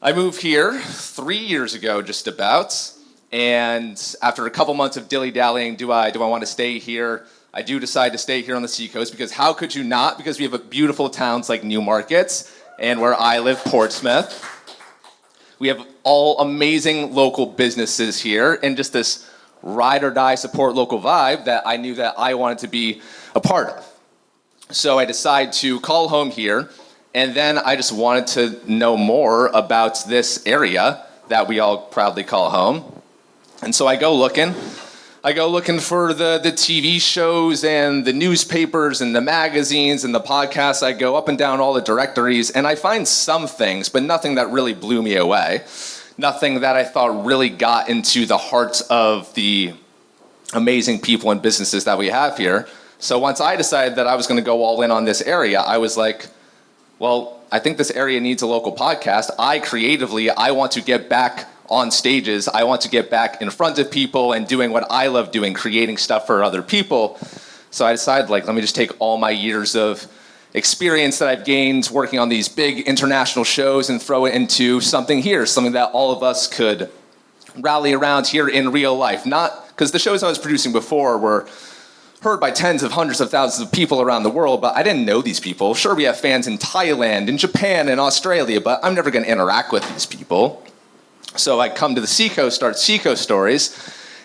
I moved here 3 years ago, just about, and after a couple months of dilly-dallying, do I want to stay here? I do decide to stay here on the Seacoast, because how could you not? Because we have beautiful towns like Newmarket, and where I live, Portsmouth. We have all amazing local businesses here, and just this ride-or-die support local vibe that I knew that I wanted to be a part of. So I decided to call home here, and then I just wanted to know more about this area that we all proudly call home. And so I go looking for the TV shows and the newspapers and the magazines and the podcasts. I go up and down all the directories, and I find some things, but nothing that really blew me away. Nothing that I thought really got into the hearts of the amazing people and businesses that we have here. So once I decided that I was going to go all in on this area, I was like, well, I think this area needs a local podcast. I want to get back on stages. I want to get back in front of people and doing what I love doing, creating stuff for other people. So I decided, let me just take all my years of experience that I've gained working on these big international shows and throw it into something here, something that all of us could rally around here in real life. Not because the shows I was producing before were heard by tens of hundreds of thousands of people around the world, but I didn't know these people. Sure, we have fans in Thailand, in Japan, and Australia, but I'm never going to interact with these people. So I come to the Seacoast, start Seacoast Stories,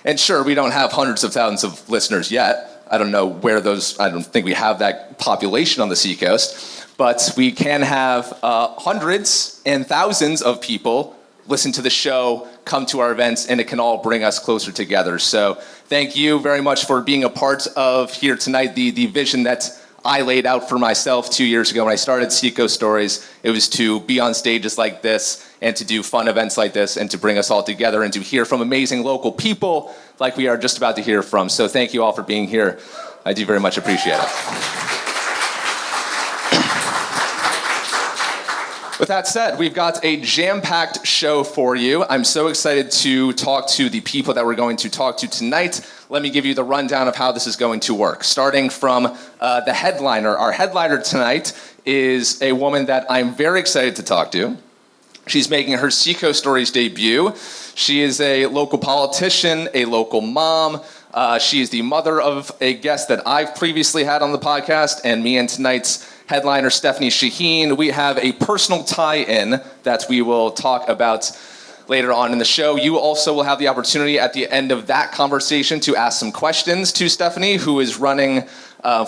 and sure, we don't have hundreds of thousands of listeners yet. I don't think we have that population on the Seacoast, but we can have hundreds and thousands of people listen to the show, come to our events, and it can all bring us closer together. So thank you very much for being a part of here tonight. The vision that I laid out for myself 2 years ago when I started Seacoast Stories, it was to be on stages like this and to do fun events like this and to bring us all together and to hear from amazing local people like we are just about to hear from. So thank you all for being here. I do very much appreciate it. With that said, we've got a jam-packed show for you. I'm so excited to talk to the people that we're going to talk to tonight. Let me give you the rundown of how this is going to work. Starting from the headliner. Our headliner tonight is a woman that I'm very excited to talk to. She's making her Seacoast Stories debut. She is a local politician, a local mom. She is the mother of a guest that I've previously had on the podcast, and me and tonight's headliner, Stefany Shaheen. We have a personal tie-in that we will talk about later on in the show. You also will have the opportunity at the end of that conversation to ask some questions to Stefany, who is running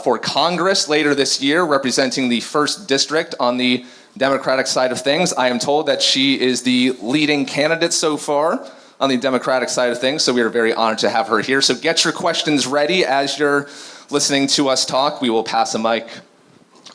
for Congress later this year, representing the 1st District on the Democratic side of things. I am told that she is the leading candidate so far on the Democratic side of things, so we are very honored to have her here. So get your questions ready as you're listening to us talk. We will pass a mic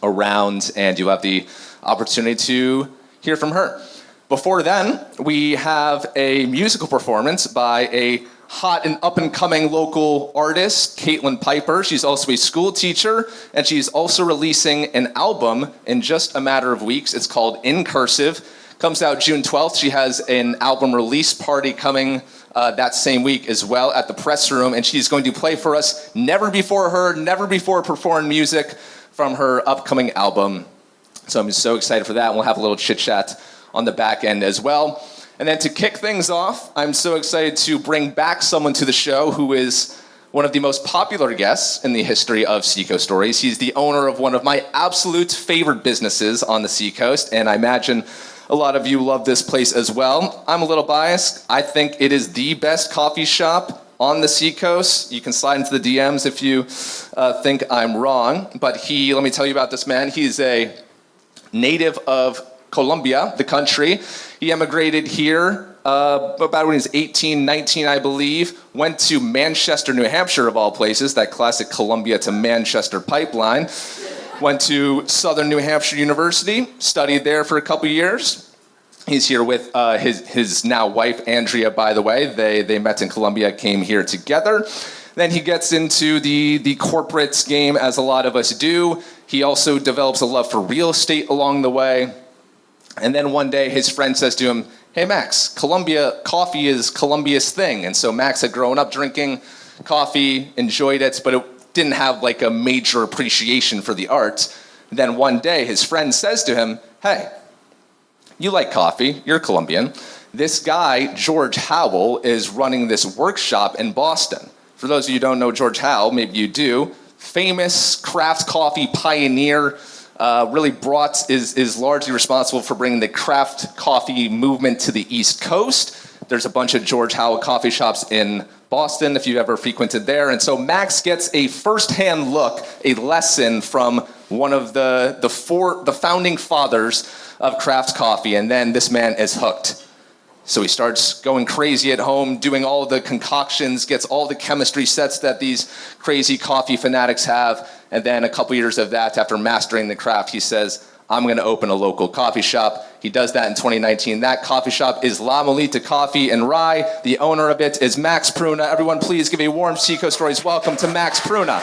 around, and you'll have the opportunity to hear from her. Before then, we have a musical performance by a hot and up-and-coming local artist, Caitlin Piper. She's also a school teacher, and she's also releasing an album in just a matter of weeks. It's called In Cursive. Comes out June 12th. She has an album release party coming that same week as well at the press room, and she's going to play for us never before performed music from her upcoming album. So I'm so excited for that, and we'll have a little chit-chat on the back end as well. And then to kick things off, I'm so excited to bring back someone to the show who is one of the most popular guests in the history of Seacoast Stories. He's the owner of one of my absolute favorite businesses on the Seacoast, and I imagine a lot of you love this place as well. I'm a little biased. I think it is the best coffee shop on the Seacoast. You can slide into the DMs if you think I'm wrong. But let me tell you about this man. He's a native of Colombia, the country. He emigrated here about when he was 18, 19, I believe. Went to Manchester, New Hampshire, of all places, that classic Columbia to Manchester pipeline. Went to Southern New Hampshire University, studied there for a couple years. He's here with his now wife, Andrea, by the way. They met in Colombia, came here together. Then he gets into the corporate game, as a lot of us do. He also develops a love for real estate along the way. And then one day his friend says to him, "Hey Max, coffee is Colombia's thing." And so Max had grown up drinking coffee, enjoyed it, but it didn't have like a major appreciation for the art. Then one day his friend says to him, "Hey, You like coffee, you're Colombian. This guy, George Howell, is running this workshop in Boston. For those of you who don't know George Howell, maybe you do, famous craft coffee pioneer, really is largely responsible for bringing the craft coffee movement to the East Coast. There's a bunch of George Howell coffee shops in Boston, if you've ever frequented there. And so Max gets a firsthand look, a lesson from one of the founding fathers of craft coffee, and then this man is hooked. So he starts going crazy at home, doing all the concoctions, gets all the chemistry sets that these crazy coffee fanatics have, and then a couple years of that, after mastering the craft, he says, I'm going to open a local coffee shop. He does that in 2019. That coffee shop is La Mulita Coffee in Rye. The owner of it is Max Pruna. Everyone, please give a warm Seacoast Stories welcome to Max Pruna.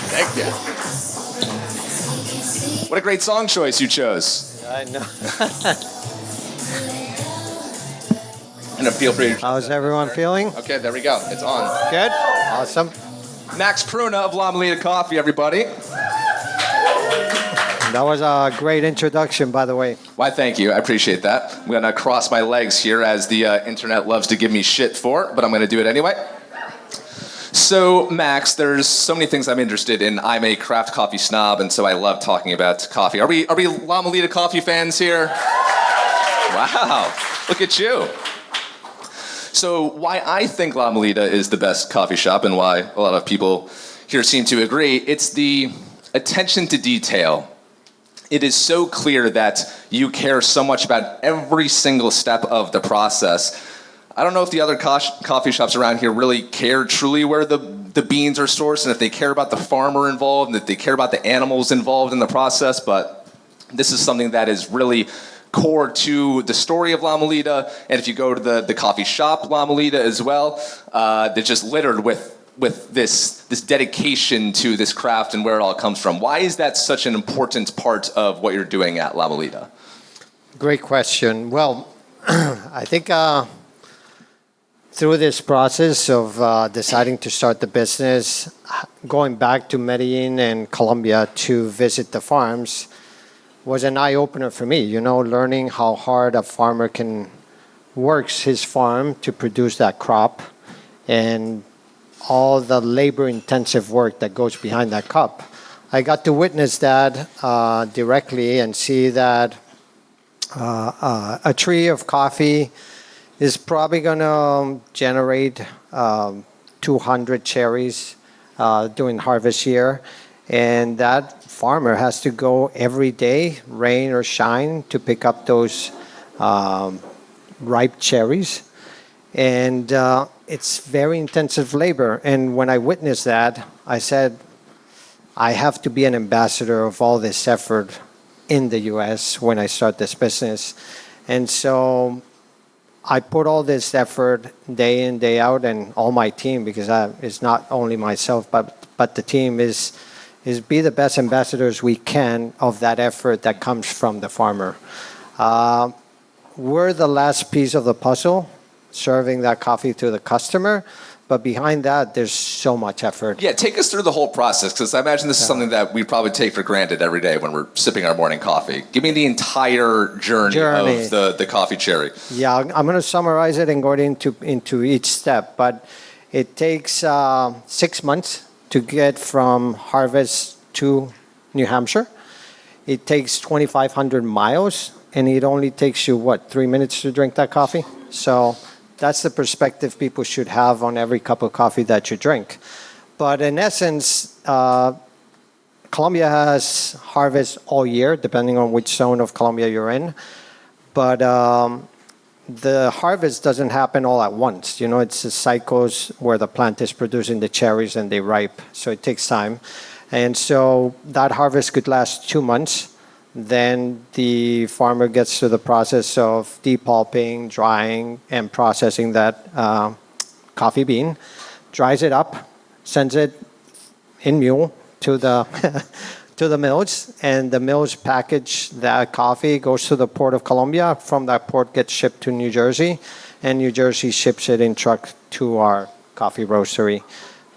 Thank you. What a great song choice you chose. I know. And feel free to... How's everyone feeling? Okay, there we go. It's on. Good? Awesome. Max Pruna of La Mulita Coffee, everybody. That was a great introduction, by the way. Why, thank you. I appreciate that. I'm going to cross my legs here, as the internet loves to give me shit for, but I'm going to do it anyway. So, Max, there's so many things I'm interested in. I'm a craft coffee snob, and so I love talking about coffee. Are we La Mulita Coffee fans here? Wow, look at you. So why I think La Mulita is the best coffee shop, and why a lot of people here seem to agree, it's the attention to detail. It is so clear that you care so much about every single step of the process. I don't know if the other coffee shops around here really care truly where the beans are sourced, and if they care about the farmer involved, and if they care about the animals involved in the process, but this is something that is really core to the story of La Mulita. And if you go to the coffee shop La Mulita as well, they're just littered with this dedication to this craft and where it all comes from. Why is that such an important part of what you're doing at La Mulita? Great question. Well, I think through this process of deciding to start the business, going back to Medellin and Colombia to visit the farms was an eye-opener for me, learning how hard a farmer works his farm to produce that crop, and all the labor-intensive work that goes behind that cup. I got to witness that directly and see that a tree of coffee is probably going to generate 200 cherries during harvest year, and that farmer has to go every day, rain or shine, to pick up those ripe cherries. And it's very intensive labor. And when I witnessed that, I said, I have to be an ambassador of all this effort in the U.S. when I start this business. And so I put all this effort day in, day out, and all my team, because it's not only myself, but the team is be the best ambassadors we can of that effort that comes from the farmer. We're the last piece of the puzzle, serving that coffee to the customer, but behind that, there's so much effort. Yeah, take us through the whole process, because I imagine this is something that we probably take for granted every day when we're sipping our morning coffee. Give me the entire journey. Of the coffee cherry. Yeah, I'm going to summarize it and go into each step, but it takes 6 months to get from harvest to New Hampshire. It takes 2,500 miles, and it only takes you, 3 minutes to drink that coffee? So that's the perspective people should have on every cup of coffee that you drink. But in essence, Colombia has harvest all year, depending on which zone of Colombia you're in. But the harvest doesn't happen all at once. It's the cycles where the plant is producing the cherries and they ripe. So it takes time. And so that harvest could last 2 months. Then the farmer gets to the process of depulping, drying, and processing that coffee bean, dries it up, sends it in mule to the to the mills, and the mills package that coffee, goes to the port of Colombia. From that port, gets shipped to New Jersey, and New Jersey ships it in truck to our coffee roastery.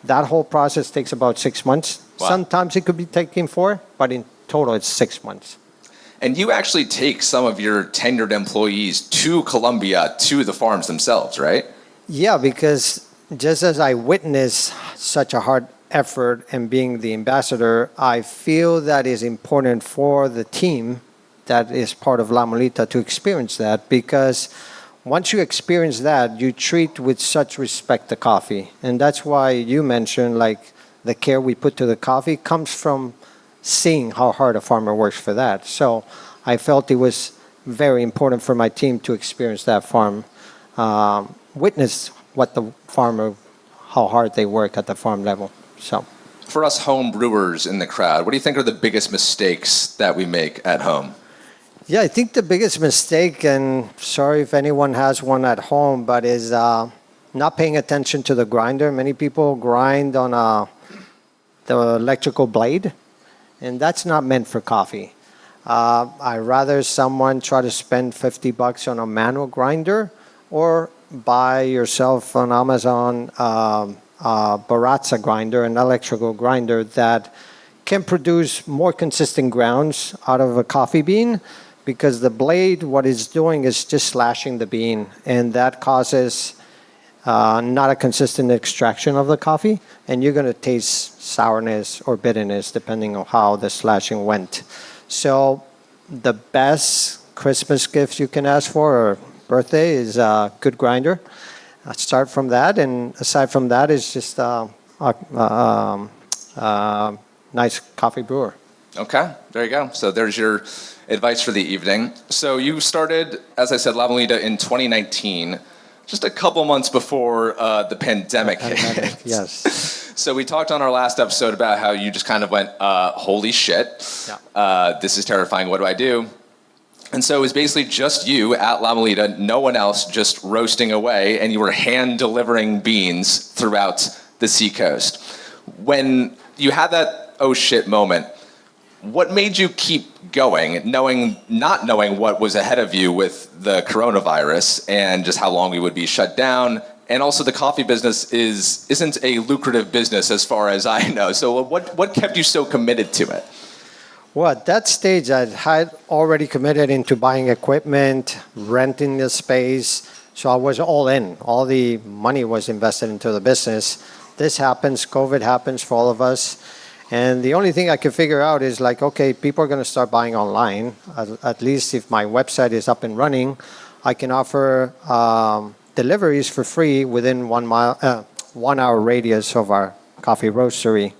That whole process takes about 6 months. Wow. Sometimes it could be taking 4, but in total it's 6 months. And you actually take some of your tenured employees to Colombia, to the farms themselves, right? Yeah, because just as I witnessed such a hard effort and being the ambassador, I feel that is important for the team that is part of La Mulita to experience that, because once you experience that, you treat with such respect the coffee. And that's why you mentioned like the care we put to the coffee comes from seeing how hard a farmer works for that. So I felt it was very important for my team to experience that farm, witness what the farmer, how hard they work at the farm level. So, for us home brewers in the crowd, what do you think are the biggest mistakes that we make at home? yeah, I think the biggest mistake, and sorry if anyone has one at home, but is not paying attention to the grinder. Many people grind on the electrical blade, and that's not meant for coffee. I'd rather someone try to spend $50 on a manual grinder, or buy yourself on Amazon Baratza grinder, an electrical grinder that can produce more consistent grounds out of a coffee bean, because the blade, what it's doing is just slashing the bean, and that causes not a consistent extraction of the coffee, and you're going to taste sourness or bitterness depending on how the slashing went. So the best Christmas gift you can ask for, or birthday, is a good grinder. Start from that, and aside from that is just a nice coffee brewer. Okay, there you go. So there's your advice for the evening. So you started, as I said, La Mulita in 2019, just a couple months before the pandemic hit. Yes. So we talked on our last episode about how you just kind of went, holy shit, this is terrifying, what do I do? And so it was basically just you at La Mulita, no one else, just roasting away, and you were hand-delivering beans throughout the Seacoast. When you had that oh shit moment, what made you keep going, not knowing what was ahead of you with the coronavirus and just how long we would be shut down? And also the coffee business isn't a lucrative business as far as I know. So what kept you so committed to it? Well, at that stage, I had already committed into buying equipment, renting the space. So I was all in. All the money was invested into the business. This happens, COVID happens for all of us. And the only thing I could figure out is like, okay, people are going to start buying online. At least if my website is up and running, I can offer deliveries for free within 1 hour radius of our coffee roastery.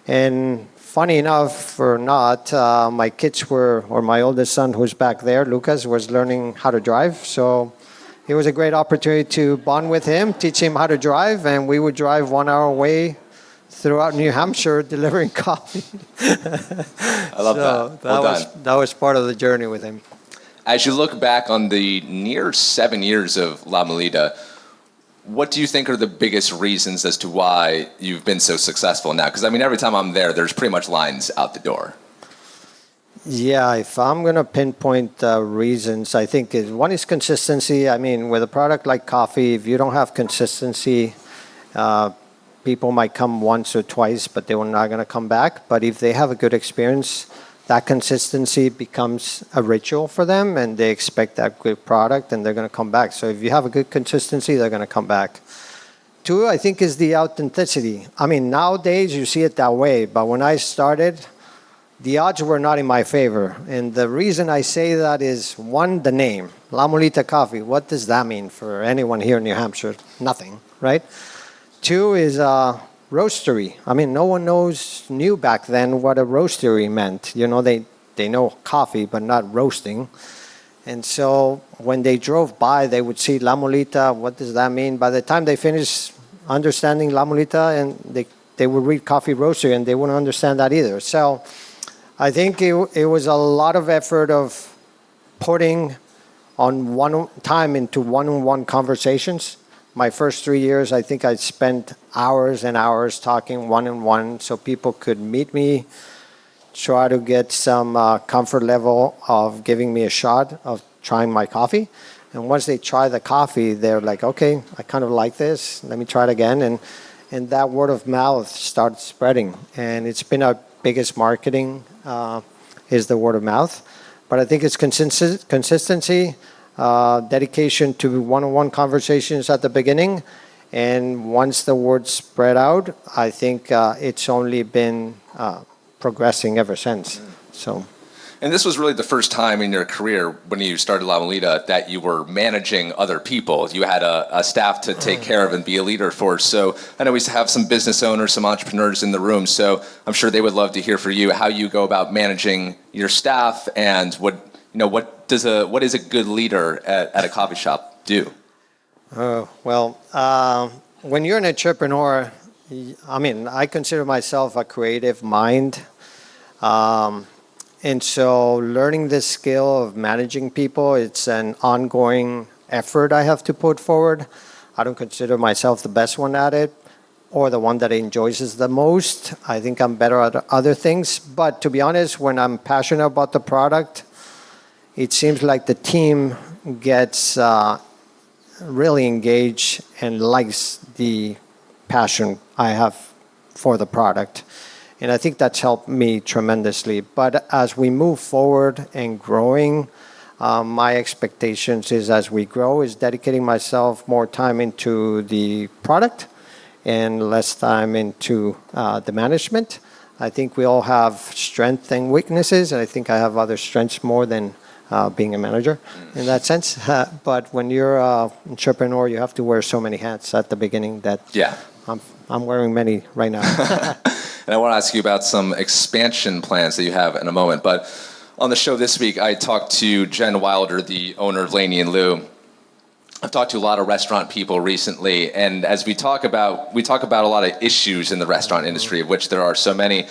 And funny enough or not, my kids or my oldest son who's back there, Lucas, was learning how to drive. So it was a great opportunity to bond with him, teach him how to drive, and we would drive 1 hour away throughout New Hampshire delivering coffee. I love that. Well done. That was part of the journey with him. As you look back on the near 7 years of La Mulita, what do you think are the biggest reasons as to why you've been so successful now? Because, I mean, every time I'm there's pretty much lines out the door. Yeah, if I'm going to pinpoint reasons, I think one is consistency. I mean, with a product like coffee, if you don't have consistency, people might come once or twice, but they were not going to come back. But if they have a good experience, that consistency becomes a ritual for them, and they expect that good product, and they're going to come back. So if you have a good consistency, they're going to come back. Two, I think, is the authenticity. I mean, nowadays you see it that way, but when I started, the odds were not in my favor. And the reason I say that is, one, the name, La Mulita Coffee. What does that mean for anyone here in New Hampshire? Nothing, right? Two is roastery. I mean, no one knew back then what a roastery meant. You know, they know coffee, but not roasting. And so when they drove by, they would see La Mulita. What does that mean? By the time they finished understanding La Mulita, and they would read coffee roastery, and they wouldn't understand that either. So I think it was a lot of effort of putting on one time into one-on-one conversations. My first 3 years, I think I spent hours and hours talking one-on-one so people could meet me, try to get some comfort level of giving me a shot of trying my coffee. And once they try the coffee, they're like, okay, I kind of like this. Let me try it again. and that word of mouth started spreading. And it's been our biggest marketing is the word of mouth. But I think it's consistency, dedication to one-on-one conversations at the beginning. And once the word spread out, I think it's only been progressing ever since. So. And this was really the first time in your career when you started La Mulita that you were managing other people. You had a staff to take care of and be a leader for. So I know we have some business owners, some entrepreneurs in the room. So I'm sure they would love to hear from you how you go about managing your staff and what is a good leader at a coffee shop do? When you're an entrepreneur, I consider myself a creative mind. And so learning this skill of managing people, it's an ongoing effort I have to put forward. I don't consider myself the best one at it or the one that enjoys it the most. I think I'm better at other things. But to be honest, when I'm passionate about the product, it seems like the team gets really engaged and likes the passion I have for the product. And I think that's helped me tremendously. But as we move forward and growing, my expectations is as we grow is dedicating myself more time into the product and less time into the management. I think we all have strengths and weaknesses, and I think I have other strengths more than being a manager in that sense. But when you're an entrepreneur, you have to wear so many hats at the beginning that I'm wearing many right now. And I want to ask you about some expansion plans that you have in a moment. But on the show this week, I talked to Jen Wilder, the owner of Laney & Lou. I've talked to a lot of restaurant people recently, and as we talk about a lot of issues in the restaurant industry, of which there are so many.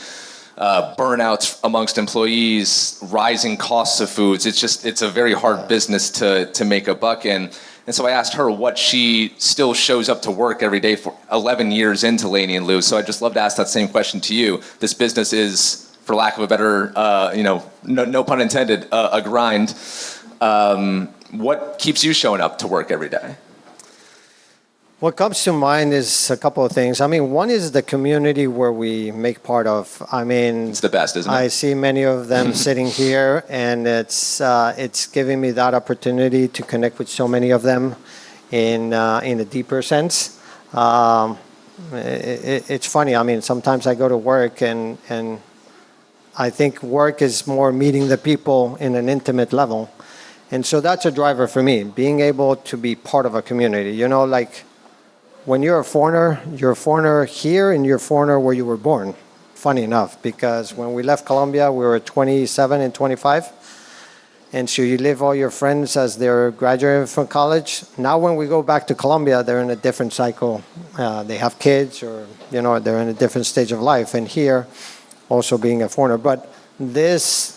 Burnouts amongst employees, rising costs of foods. It's a very hard business to make a buck in. And so I asked her what she still shows up to work every day for 11 years into Laney & Lou. So I'd just love to ask that same question to you. This business is, for lack of a better, no pun intended, a grind. What keeps you showing up to work every day? What comes to mind is a couple of things. One is the community where we make part of. It's the best, isn't it? I see many of them sitting here, and it's giving me that opportunity to connect with so many of them in a deeper sense. It's funny. Sometimes I go to work, and I think work is more meeting the people in an intimate level, and so that's a driver for me. Being able to be part of a community. When you're a foreigner here and you're a foreigner where you were born. Funny enough, because when we left Colombia, we were 27 and 25. And so you live all your friends as they're graduating from college. Now when we go back to Colombia, they're in a different cycle. They have kids or, they're in a different stage of life. And here, also being a foreigner. But this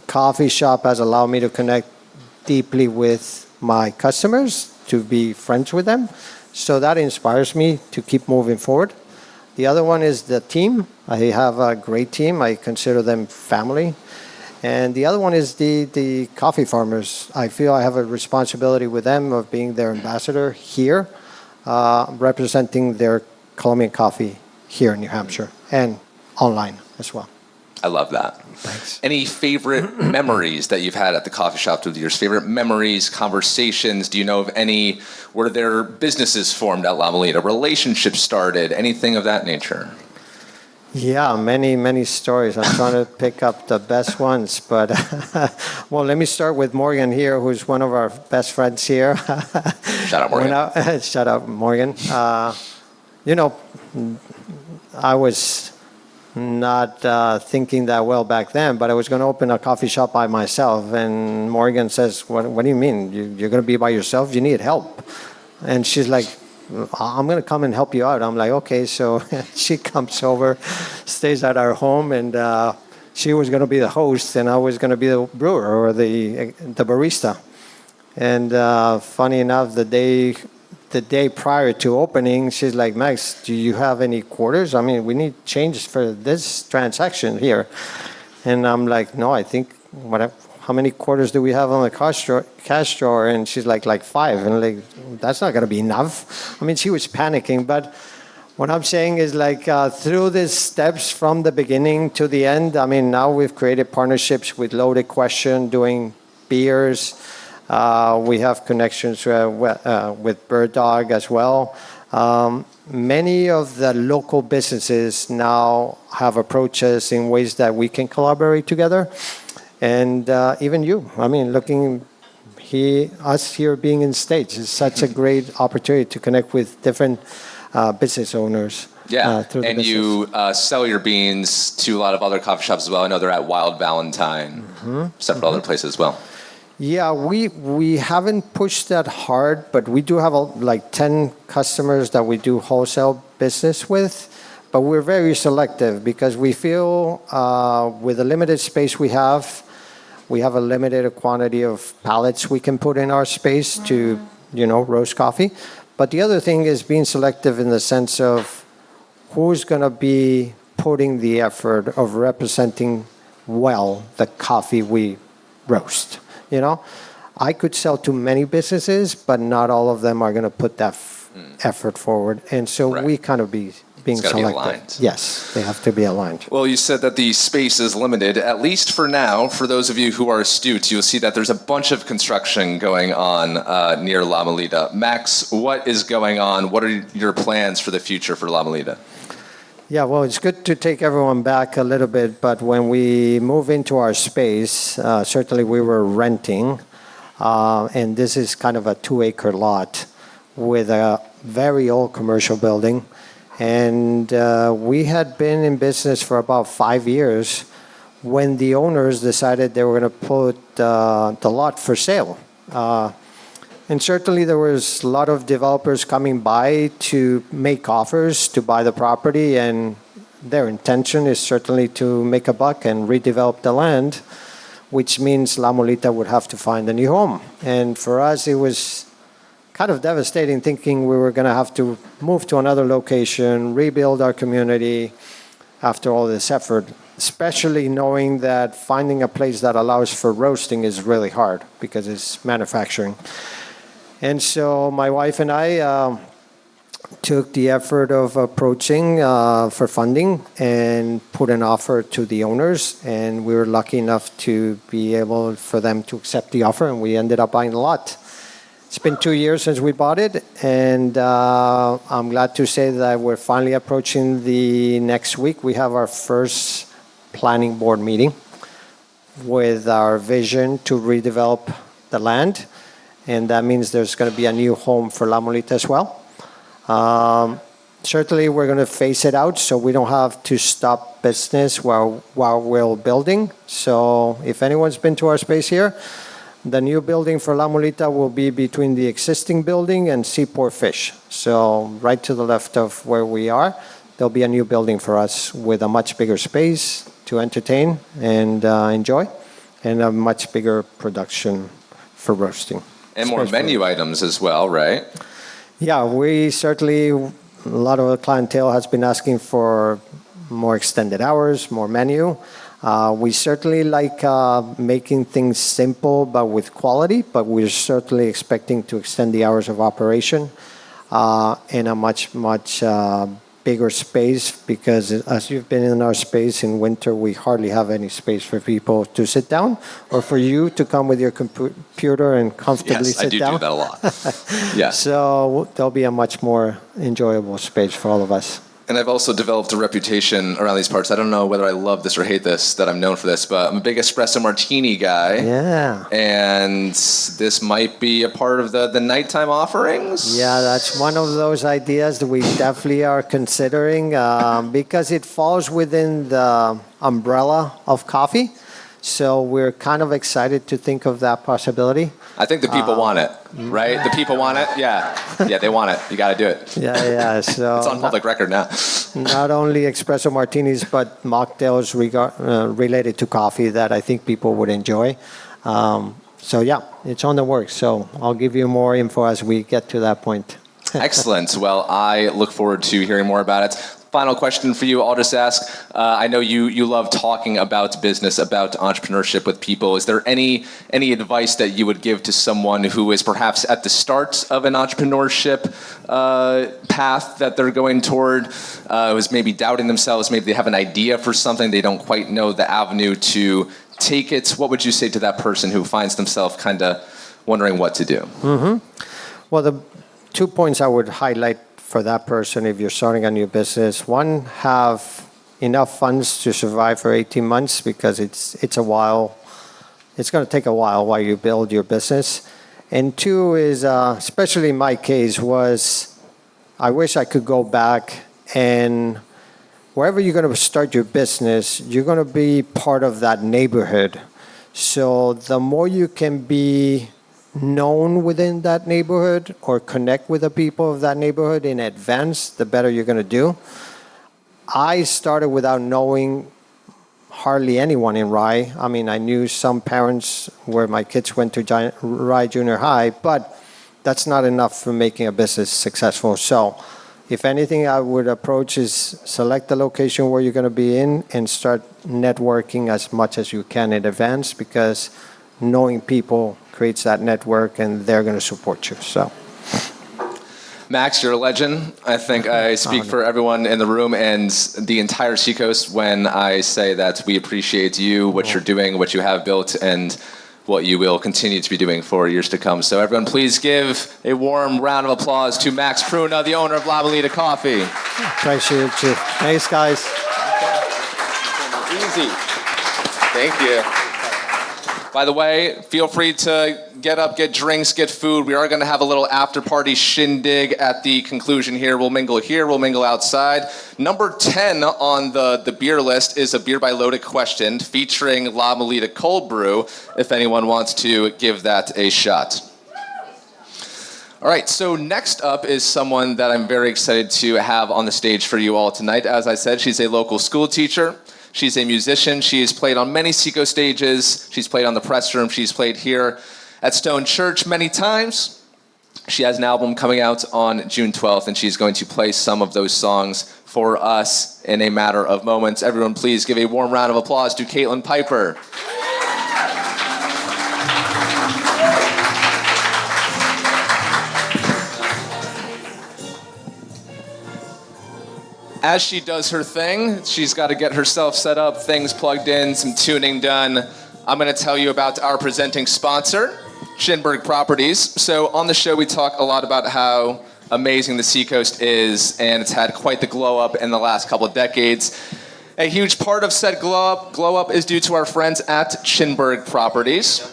coffee shop has allowed me to connect deeply with my customers, to be friends with them. So that inspires me to keep moving forward. The other one is the team. I have a great team. I consider them family. And the other one is the coffee farmers. I feel I have a responsibility with them of being their ambassador here, representing their Colombian coffee here in New Hampshire and online as well. I love that. Thanks. Any favorite memories that you've had at the coffee shop through the years? Favorite memories, conversations? Do you know of any? Were there businesses formed at La Mulita, relationships started, anything of that nature? Yeah, many stories. I'm trying to pick up the best ones, but well, let me start with Morgan here, who's one of our best friends here. Shout out, Morgan. Shout out, Morgan. I was not thinking that well back then, but I was going to open a coffee shop by myself. And Morgan says, what do you mean? You're going to be by yourself? You need help. And she's like, I'm going to come and help you out. I'm like, okay. So she comes over, stays at our home, and she was going to be the host, and I was going to be the brewer or the barista. And funny enough, the day prior to opening, she's like, Max, do you have any quarters? We need change for this transaction here. And I'm like, no, I think, how many quarters do we have on the cash drawer? And she's like 5. And that's not going to be enough. She was panicking. But What I'm saying is like through these steps from the beginning to the end, I mean, now we've created partnerships with Loaded Question doing beers. We have connections with Bird Dog as well. Many of the local businesses now have approached us in ways that we can collaborate together. And even you, I mean, us here being in States is such a great opportunity to connect with different business owners. Yeah, Through the and business. you sell your beans to a lot of other coffee shops as well. I know they're at Wild Valentine, several other places as well. Yeah, we haven't pushed that hard, but we do have like 10 customers that we do wholesale business with. But we're very selective because we feel with the limited space we have a limited quantity of pallets we can put in our space to, roast coffee. But the other thing is being selective in the sense of who's going to be putting the effort of representing well the coffee we roast. I could sell to many businesses, but not all of them are going to put that effort forward. And so we kind of being selective. Be aligned. Yes, they have to be aligned. Well, you said that the space is limited, at least for now. For those of you who are astute, you'll see that there's a bunch of construction going on near La Mulita. Max, what is going on? What are your plans for the future for La Mulita? Yeah, well, it's good to take everyone back a little bit, but when we move into our space, certainly we were renting, and this is kind of a 2-acre lot with a very old commercial building, and we had been in business for about 5 years when the owners decided they were going to put the lot for sale. And certainly there was a lot of developers coming by to make offers to buy the property, and their intention is certainly to make a buck and redevelop the land, which means La Mulita would have to find a new home. And for us, it was kind of devastating thinking we were going to have to move to another location, rebuild our community after all this effort, especially knowing that finding a place that allows for roasting is really hard because it's manufacturing. And so my wife and I took the effort of approaching for funding and put an offer to the owners. And we were lucky enough to be able for them to accept the offer, and we ended up buying the lot. It's been 2 years since we bought it, and I'm glad to say that we're finally approaching the next week. We have our first planning board meeting with our vision to redevelop the land. And that means there's going to be a new home for La Mulita as well. Certainly, we're going to phase it out so we don't have to stop business while we're building. So if anyone's been to our space here, the new building for La Mulita will be between the existing building and Seaport Fish. So right to the left of where we are, there'll be a new building for us with a much bigger space to entertain and enjoy, and a much bigger production for roasting. And more menu items as well, right? Yeah, we certainly, a lot of the clientele has been asking for more extended hours, more menu. We certainly like making things simple but with quality, but we're certainly expecting to extend the hours of operation in a much bigger space, because as you've been in our space in winter, we hardly have any space for people to sit down or for you to come with your computer and comfortably sit down. Yes, I do that a lot. Yeah. So there'll be a much more enjoyable space for all of us. And I've also developed a reputation around these parts. I don't know whether I love this or hate this, that I'm known for this, but I'm a big espresso martini guy. Yeah. And this might be a part of the nighttime offerings. Yeah, that's one of those ideas that we definitely are considering because it falls within the umbrella of coffee. So we're kind of excited to think of that possibility. I think the people want it, right? The people want it. Yeah, they want it. You got to do it. Yeah. So it's on public record now. Not only espresso martinis, but mocktails related to coffee that I think people would enjoy. So yeah, it's on the works. So I'll give you more info as we get to that point. Excellent. Well, I look forward to hearing more about it. final question for you. I'll just ask, I know you love talking about business, about entrepreneurship with people. Is there any advice that you would give to someone who is perhaps at the start of an entrepreneurship path that they're going toward, who's maybe doubting themselves, maybe they have an idea for something, they don't quite know the avenue to take it? What would you say to that person who finds themselves kind of wondering what to do? Mm-hmm. Well, the 2 points I would highlight for that person if you're starting a new business: one, have enough funds to survive for 18 months, because it's a while. It's going to take a while you build your business. And two is, especially in my case, was I wish I could go back, and wherever you're going to start your business, you're going to be part of that neighborhood. So the more you can be known within that neighborhood or connect with the people of that neighborhood in advance, the better you're going to do. I started without knowing hardly anyone in Rye. I mean, I knew some parents where my kids went to Rye Junior High, but that's not enough for making a business successful. So if anything, I would approach is select the location where you're going to be in and start networking as much as you can in advance, because knowing people creates that network and they're going to support you. So, Max, you're a legend. I think I speak for everyone in the room and the entire Seacoast when I say that we appreciate you, what you're doing, what you have built, and what you will continue to be doing for years to come. So everyone, please give a warm round of applause to Max Pruna, the owner of Mulita Coffee. Appreciate you. Thanks, guys. Easy. Thank you. By the way, feel free to get up, get drinks, get food. We are going to have a little after-party shindig at the conclusion here. We'll mingle here, we'll mingle outside. Number 10 on the beer list is a Beer by Loaded Question featuring La Mulita Cold Brew, if anyone wants to give that a shot. All right, so next up is someone that I'm very excited to have on the stage for you all tonight. As I said, she's a local school teacher. She's a musician. She has played on many Seacoast stages. She's played on the Press Room. She's played here at Stone Church many times. She has an album coming out on June 12th, and she's going to play some of those songs for us in a matter of moments. Everyone, please give a warm round of applause to Caitlin Piper. As she does her thing, she's got to get herself set up, things plugged in, some tuning done. I'm going to tell you about our presenting sponsor, Schinberg Properties. So on the show, we talk a lot about how amazing the Seacoast is, and it's had quite the glow up in the last couple of decades. A huge part of said glow up is due to our friends at Schinberg Properties.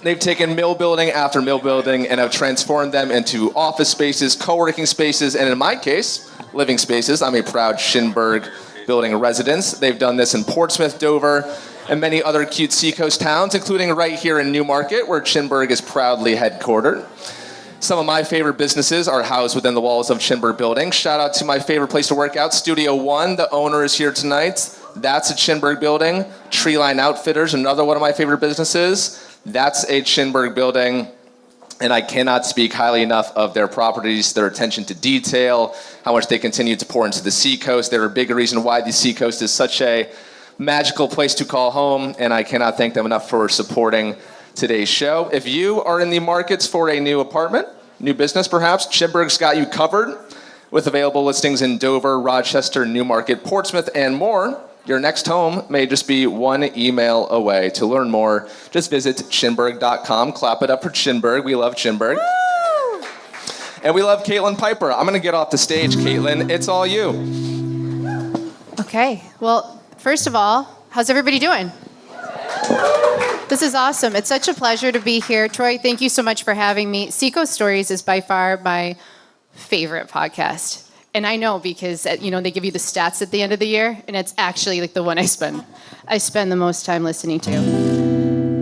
They've taken mill building after mill building and have transformed them into office spaces, co-working spaces, and in my case, living spaces. I'm a proud Schinberg building resident. They've done this in Portsmouth, Dover, and many other cute Seacoast towns, including right here in Newmarket, where Schinberg is proudly headquartered. Some of my favorite businesses are housed within the walls of Schinberg building. Shout out to my favorite place to work out, Studio One. The owner is here tonight. That's a Schinberg building. Treeline Outfitters, another one of my favorite businesses. That's a Schinberg building. And I cannot speak highly enough of their properties, their attention to detail, how much they continue to pour into the Seacoast. They're a big reason why the Seacoast is such a magical place to call home, and I cannot thank them enough for supporting today's show. If you are in the markets for a new apartment, new business perhaps, Schinberg's got you covered with available listings in Dover, Rochester, Newmarket, Portsmouth, and more. Your next home may just be one email away. To learn more, just visit Schinberg.com. Clap it up for Schinberg. We love Schinberg. Woo! And we love Caitlin Piper. I'm going to get off the stage, Caitlin. It's all you. Okay. Well, first of all, how's everybody doing? This is awesome. It's such a pleasure to be here. Troy, thank you so much for having me. Seacoast Stories is by far my favorite podcast. And I know because, they give you the stats at the end of the year, and it's actually like the one I spend the most time listening to.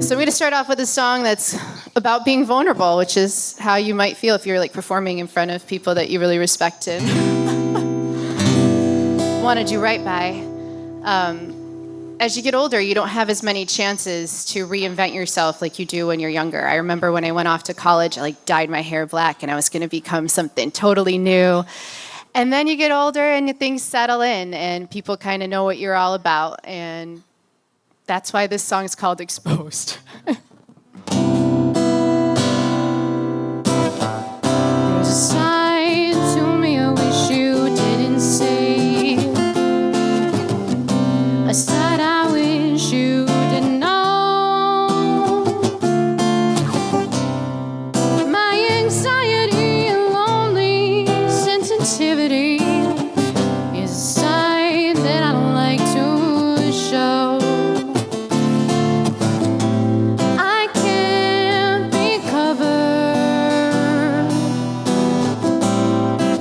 So I'm going to start off with a song that's about being vulnerable, which is how you might feel if you're like performing in front of people that you really respect and want to do right by. As you get older, you don't have as many chances to reinvent yourself like you do when you're younger. I remember when I went off to college, I dyed my hair black, and I was going to become something totally new. And then you get older and things settle in and people kind of know what you're all about. And that's why this song is called Exposed. There's a side to me I wish you didn't see. A side I wish you didn't know. My anxiety and lonely sensitivity is a side that I don't like to show. I can't be covered.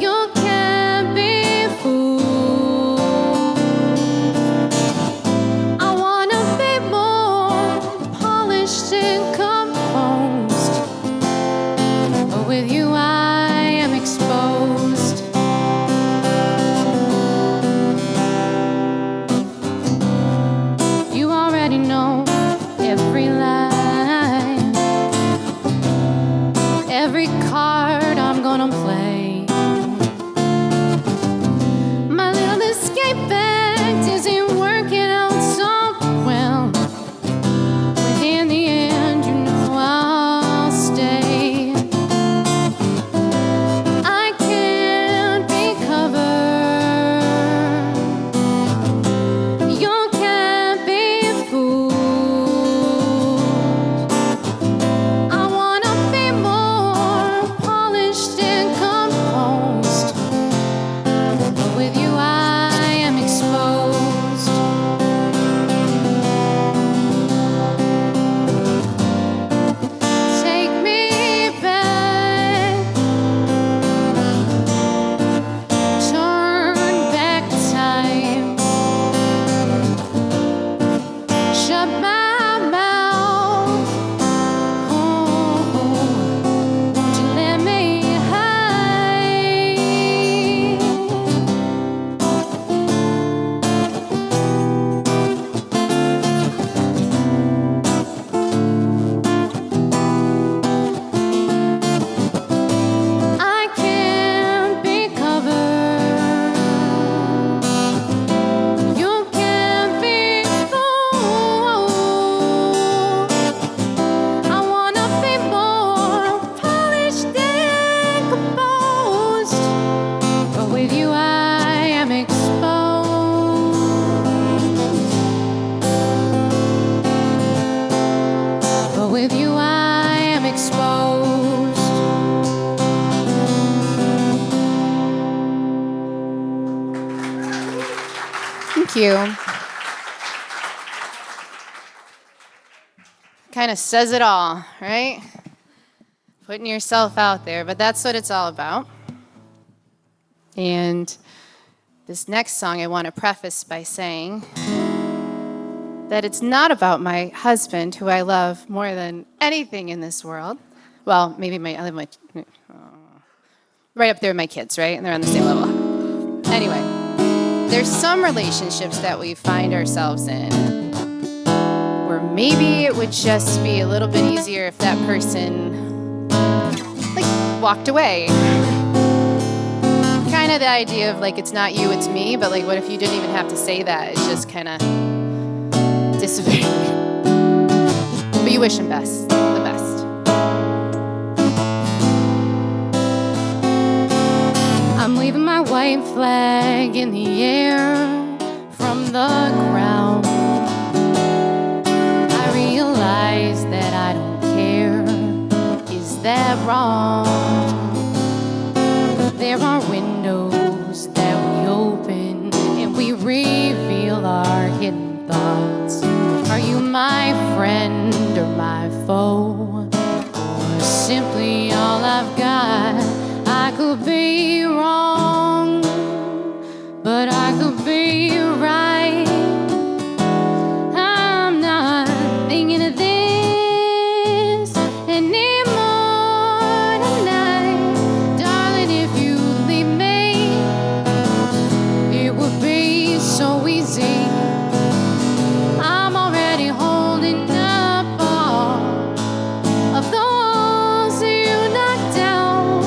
You can't be fooled. I wanna be more polished and composed, but with you I am exposed. You already know every line, every card I'm gonna play. My little escape act isn't working out so well, but in the end, you know I'll stay. I can't be covered. You can't be fooled. I wanna be more polished and composed, but with you I am exposed. Take me back, turn back time, shut my mouth. Oh, won't you let me hide? I can't be covered. You can't be fooled. I wanna be more polished and composed, but with you I am exposed. But with you I am exposed. Thank you. Kind of says it all, right? Putting yourself out there, but that's what it's all about. And this next song I want to preface by saying that it's not about my husband, who I love more than anything in this world. Well, maybe I love my right up there with my kids, right? And they're on the same level. Anyway, there's some relationships that we find ourselves in where maybe it would just be a little bit easier if that person like walked away. Kind of the idea of like it's not you, it's me, but like what if you didn't even have to say that? It just kind of dissipated. But you wish him the best. I'm leaving my white flag in the air from the ground. I realize that I don't care. Is that wrong? There are windows that we open and we reveal our hidden thoughts. Are you my friend or my foe? Or simply all I've got? I could be wrong, but I could be right. I'm not thinking of this anymore tonight. Darling, if you leave me, it would be so easy. I'm already holding up all of the walls you knocked down.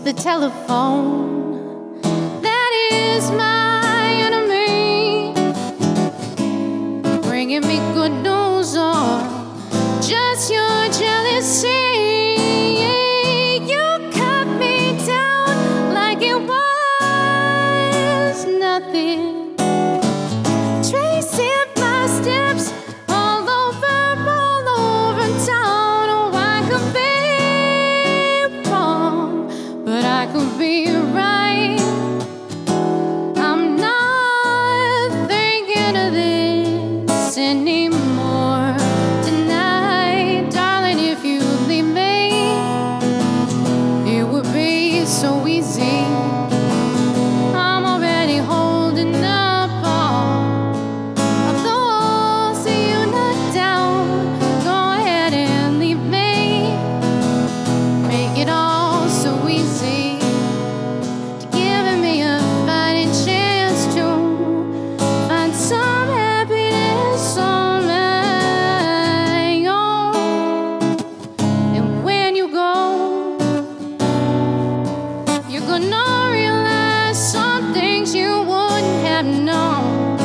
the telephone. That is my enemy, bringing me good news or just your jealousy. You cut me down like it was nothing, tracing my steps all over town. Oh, I could be wrong, but I could be right. I'm not thinking of this anymore tonight, darling. If you leave me, it would be so easy. I'm already holding up all of the walls that you knocked down. Go ahead and leave me, make it all so easy, giving me a fighting chance to find some happiness on my own. And when you go, you're gonna realize some things you wouldn't have known.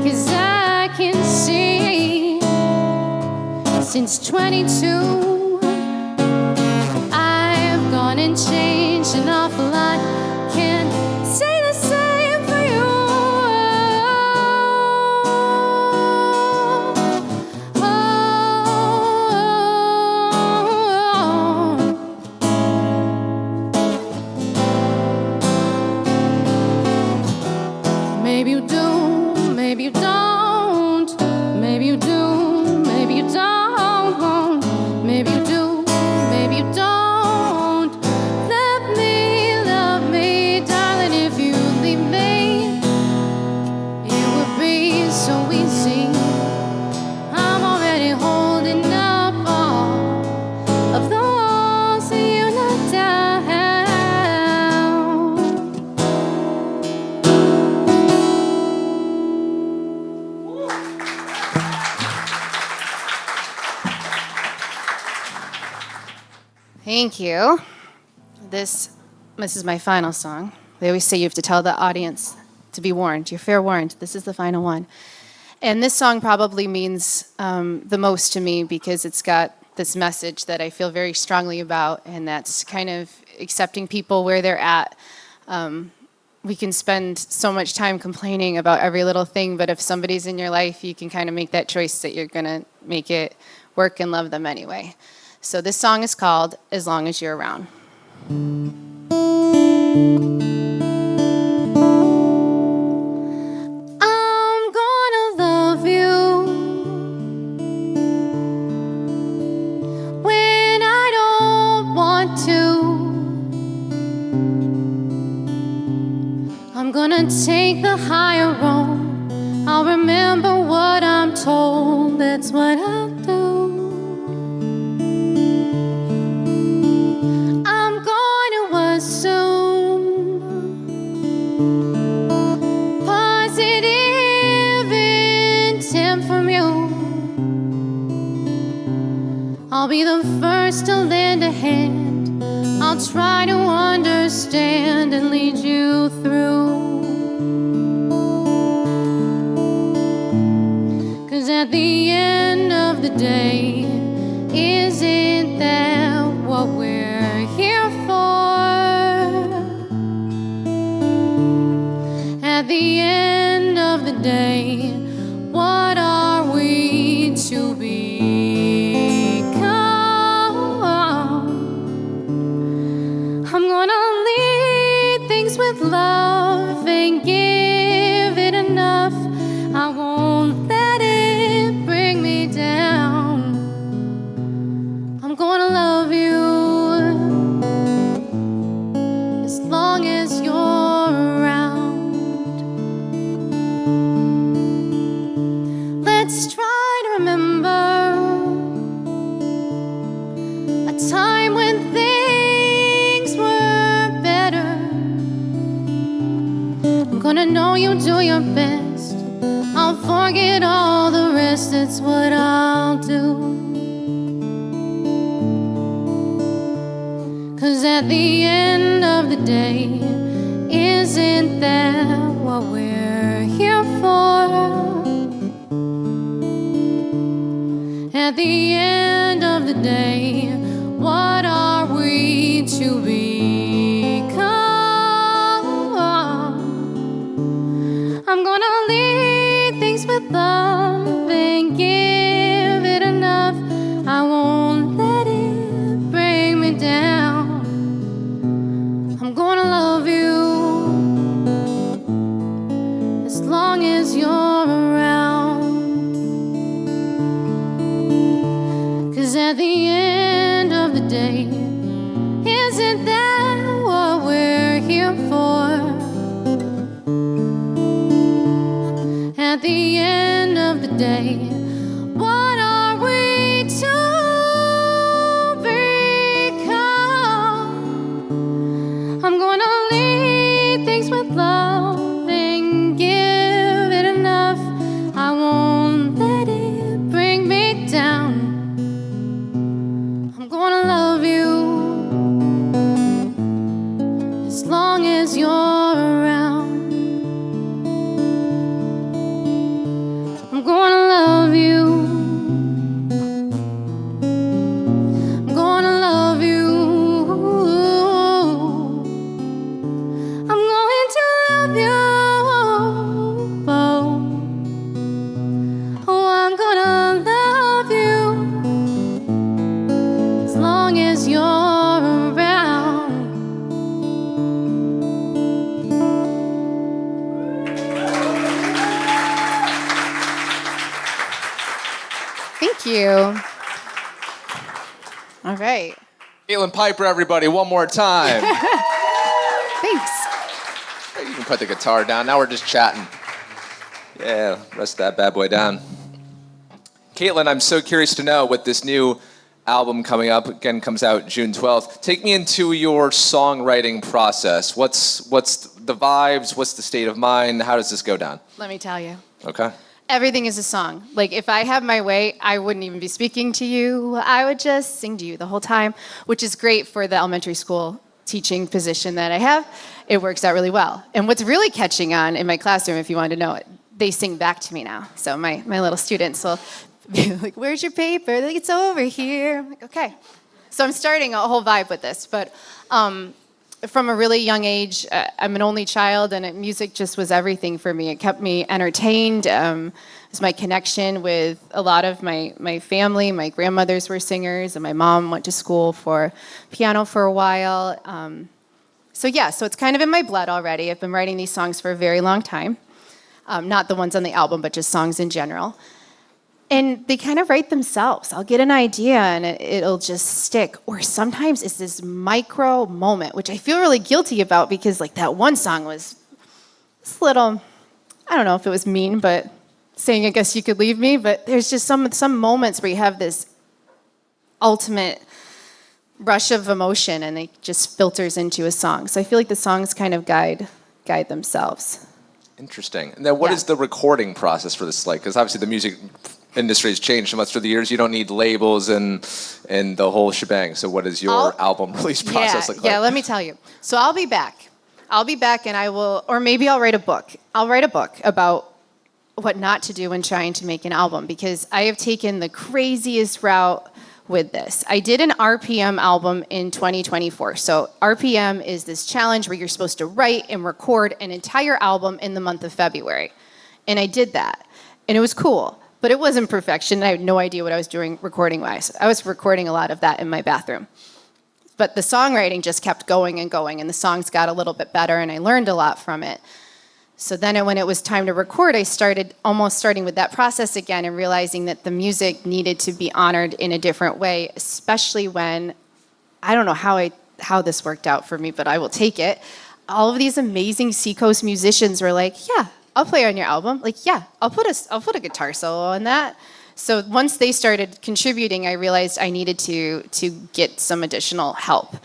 'Cause I can see since 22 I've gone and changed an awful lot. Can't say the same for you. Maybe you do, maybe you don't. Maybe you do, maybe you don't. Maybe you do, maybe you don't. Love me, darling. If you leave me, it would be so easy. I'm already holding up all of the walls that you knocked down. Thank you. This is my final song. They always say you have to tell the audience to be warned. You're fair warned. This is the final one. And this song probably means the most to me because it's got this message that I feel very strongly about, and that's kind of accepting people where they're at. We can spend so much time complaining about every little thing, but if somebody's in your life, you can kind of make that choice that you're going to make it work and love them anyway. So this song is called As Long As You're Around. I'm gonna love you when I don't want to. I'm gonna take the higher road. I'll remember what I'm told. That's what I'll do. I'll be the first to lend a hand. I'll try to understand and lead you through. 'Cause at the end of the day, isn't that what we're here for? At the end of the day, what are we to be? I'm gonna lead things with love and give it enough. I won't let it bring me down. I'm gonna love you as long as you're around. Let's try to remember a time when things were better. I'm gonna know you do your best. I'll forget all the rest. That's what I'll do. 'Cause at the end of the day, isn't that what we're here for? At the end of the day, what are we to become? I'm gonna lead things with love and give it enough. I won't let it bring me down. I'm gonna love you as long as you're around. 'Cause at the end of the day, isn't that what we're here for? At the end of the day, what are we to become? I'm gonna lead things with love and give it enough. I won't let it bring me down. I'm gonna love you as long as you're around. I'm gonna love you. I'm gonna love you. I'm going to love you. Oh, I'm gonna love you as long as you're around. Thank you. All right. Caitlin Piper, everybody, one more time. Thanks. You can put the guitar down. Now we're just chatting. Yeah, rest that bad boy down. Caitlin, I'm so curious to know what this new album coming up, again, comes out June 12th. Take me into your songwriting process. What's the vibes? What's the state of mind? How does this go down? Let me tell you. Okay. Everything is a song. Like, if I had my way, I wouldn't even be speaking to you. I would just sing to you the whole time, which is great for the elementary school teaching position that I have. It works out really well. And what's really catching on in my classroom, if you want to know it, they sing back to me now. So my little students will be like, "Where's your paper?" They're like, "It's over here." I'm like, okay. So I'm starting a whole vibe with this. But from a really young age, I'm an only child, and music just was everything for me. It kept me entertained. It was my connection with a lot of my family. My grandmothers were singers, and my mom went to school for piano for a while. So it's kind of in my blood already. I've been writing these songs for a very long time. Not the ones on the album, but just songs in general. And they kind of write themselves. I'll get an idea and it'll just stick. Or sometimes it's this micro moment, which I feel really guilty about because like that one song was this little, I don't know if it was mean, but saying I guess you could leave me. But there's just some moments where you have this ultimate rush of emotion and it just filters into a song. So I feel like the songs kind of guide themselves. Interesting. And then what is the recording process for this like? Because obviously the music industry has changed so much through the years. You don't need labels and the whole shebang. So what does your album release process look like? Yeah, let me tell you. So I'll be back and I will, or maybe I'll write a book. I'll write a book about what not to do when trying to make an album because I have taken the craziest route with this. I did an RPM album in 2024. So RPM is this challenge where you're supposed to write and record an entire album in the month of February. And I did that. And it was cool. But it wasn't perfection. I had no idea what I was doing recording-wise. I was recording a lot of that in my bathroom. But the songwriting just kept going and going, and the songs got a little bit better, and I learned a lot from it. So then when it was time to record, I started starting with that process again and realizing that the music needed to be honored in a different way, especially when, I don't know how this worked out for me, but I will take it. All of these amazing Seacoast musicians were like, yeah, I'll play on your album. Like, yeah, I'll put a guitar solo on that. So once they started contributing, I realized I needed to get some additional help.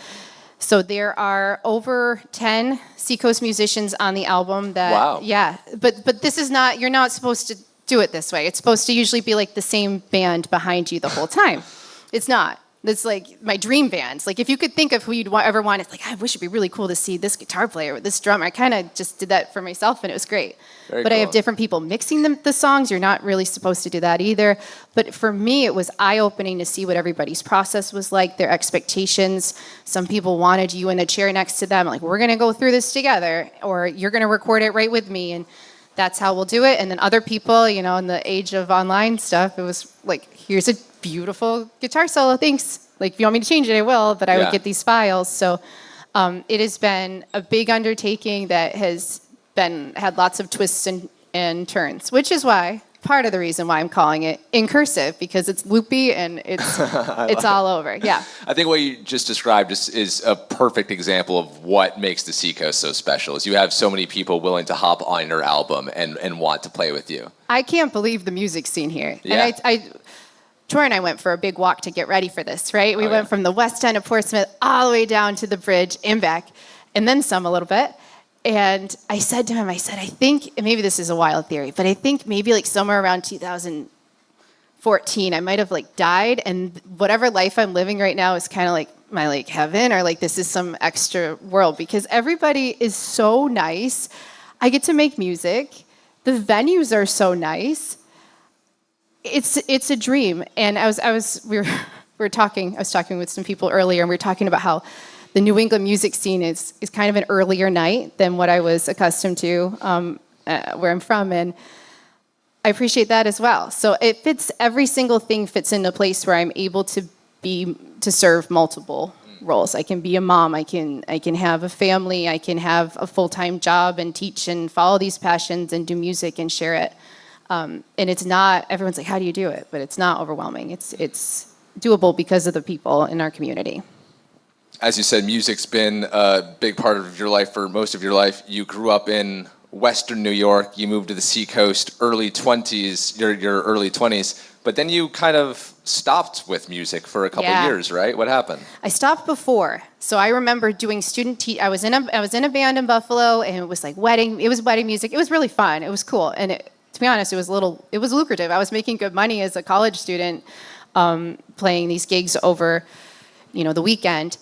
So there are over 10 Seacoast musicians on the album that, wow. Yeah, but this is not, you're not supposed to do it this way. It's supposed to usually be like the same band behind you the whole time. It's not. That's like my dream bands. Like if you could think of who you'd ever want, it's like, I wish it'd be really cool to see this guitar player or this drummer. I kind of just did that for myself and it was great. Very but cool. I have different people mixing the songs. You're not really supposed to do that either. But for me, it was eye-opening to see what everybody's process was like, their expectations. Some people wanted you in the chair next to them, like, we're going to go through this together, or you're going to record it right with me. And that's how we'll do it. And then other people, in the age of online stuff, it was like, here's a beautiful guitar solo, thanks. Like, if you want me to change it, I will, but I would get these files. So it has been a big undertaking that has had lots of twists and turns, which is part of the reason why I'm calling it in cursive, because it's loopy and it's all over. Yeah. I think what you just described is a perfect example of what makes the Seacoast so special, is you have so many people willing to hop on your album and want to play with you. I can't believe the music scene here. Yeah. And Troy and I went for a big walk to get ready for this, right? We went from the west end of Portsmouth all the way down to the bridge and back, and then some a little bit. And I said to him, I think, and maybe this is a wild theory, but I think maybe like somewhere around 2014, I might have like died, and whatever life I'm living right now is kind of like my like heaven, or like this is some extra world, because everybody is so nice. I get to make music. The venues are so nice. It's a dream. And I was talking with some people earlier, and we were talking about how the New England music scene is kind of an earlier night than what I was accustomed to where I'm from, and I appreciate that as well. So every single thing fits into a place where I'm able to serve multiple roles. I can be a mom, I can have a family, I can have a full-time job and teach and follow these passions and do music and share it. And it's not, everyone's like, how do you do it? But it's not overwhelming. It's doable because of the people in our community. As you said, music's been a big part of your life for most of your life. You grew up in Western New York. You moved to the Seacoast your early 20s, but then you kind of stopped with music for a couple years, right? What happened? I stopped before. So I remember doing I was in a band in Buffalo, and it was like wedding music. It was really fun. It was cool. And to be honest, it was lucrative. I was making good money as a college student, playing these gigs over, the weekend.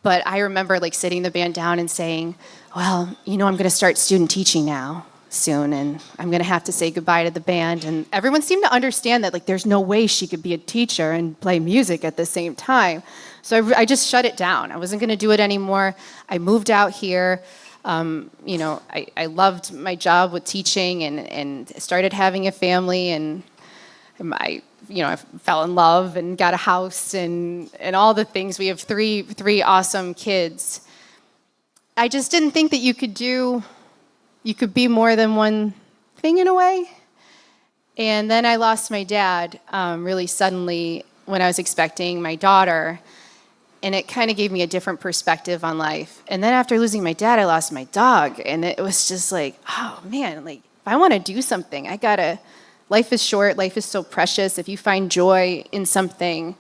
But I remember like sitting the band down and saying, well, I'm going to start student teaching now soon, and I'm going to have to say goodbye to the band. And everyone seemed to understand that like there's no way she could be a teacher and play music at the same time. So I just shut it down. I wasn't going to do it anymore. I moved out here. I loved my job with teaching and started having a family, and I fell in love and got a house and all the things. We have three awesome kids. I just didn't think that you could be more than one thing in a way. And then I lost my dad really suddenly when I was expecting my daughter, and it kind of gave me a different perspective on life. And then after losing my dad, I lost my dog, and it was just like, oh man, like if I want to do something, life is short, life is so precious. If you find joy in something,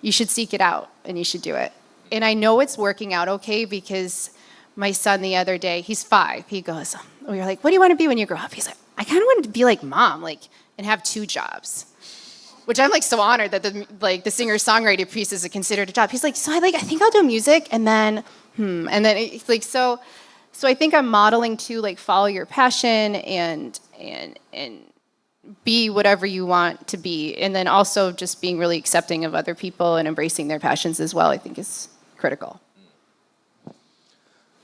you should seek it out and you should do it. And I know it's working out okay, because my son the other day, he's 5, we were like, what do you want to be when you grow up? He's like, I kind of wanted to be like mom, and have 2 jobs. Which I'm like so honored that the singer-songwriter piece is considered a job. He's like, so I think I'll do music, and then it's like, so I think I'm modeling to like follow your passion and be whatever you want to be, and then also just being really accepting of other people and embracing their passions as well, I think is critical.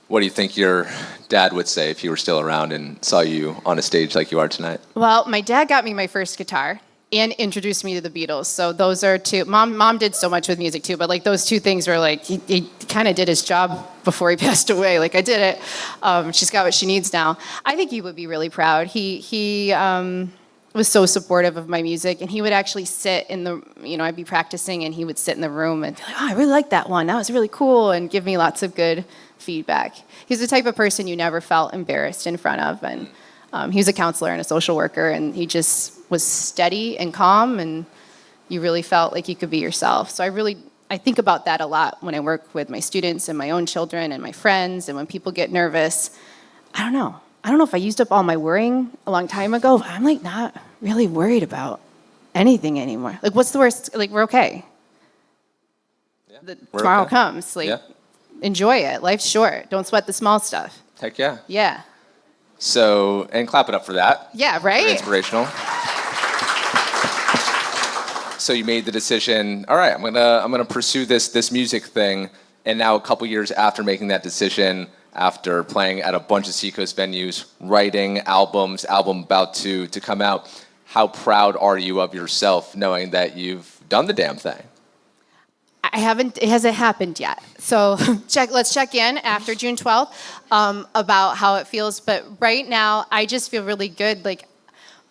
What do you think your dad would say if he were still around and saw you on a stage like you are tonight? Well, my dad got me my first guitar and introduced me to the Beatles. So those are 2. Mom did so much with music too, but like those 2 things were like, he kind of did his job before he passed away. Like I did it. She's got what she needs now. I think he would be really proud. He was so supportive of my music, and he would actually sit in the, I'd be practicing, and he would sit in the room and be like, oh, I really like that one. That was really cool, and give me lots of good feedback. He's the type of person you never felt embarrassed in front of, and he was a counselor and a social worker, and he just was steady and calm, and you really felt like you could be yourself. So I think about that a lot when I work with my students and my own children and my friends, and when people get nervous. I don't know if I used up all my worrying a long time ago, but I'm like not really worried about anything anymore. Like, what's the worst? Like, we're okay. tomorrow comes. Like, Yeah. enjoy it. Life's short. Don't sweat the small stuff. Heck yeah. Yeah. So, and clap it up for that. Yeah, Very right? inspirational. So you made the decision, all right, I'm gonna pursue this music thing, and now a couple years after making that decision, after playing at a bunch of Seacoast venues, writing album about to come out, how proud are you of yourself knowing that you've done the damn thing? It hasn't happened yet. So let's check in after June 12th about how it feels. But right now, I just feel really good. Like,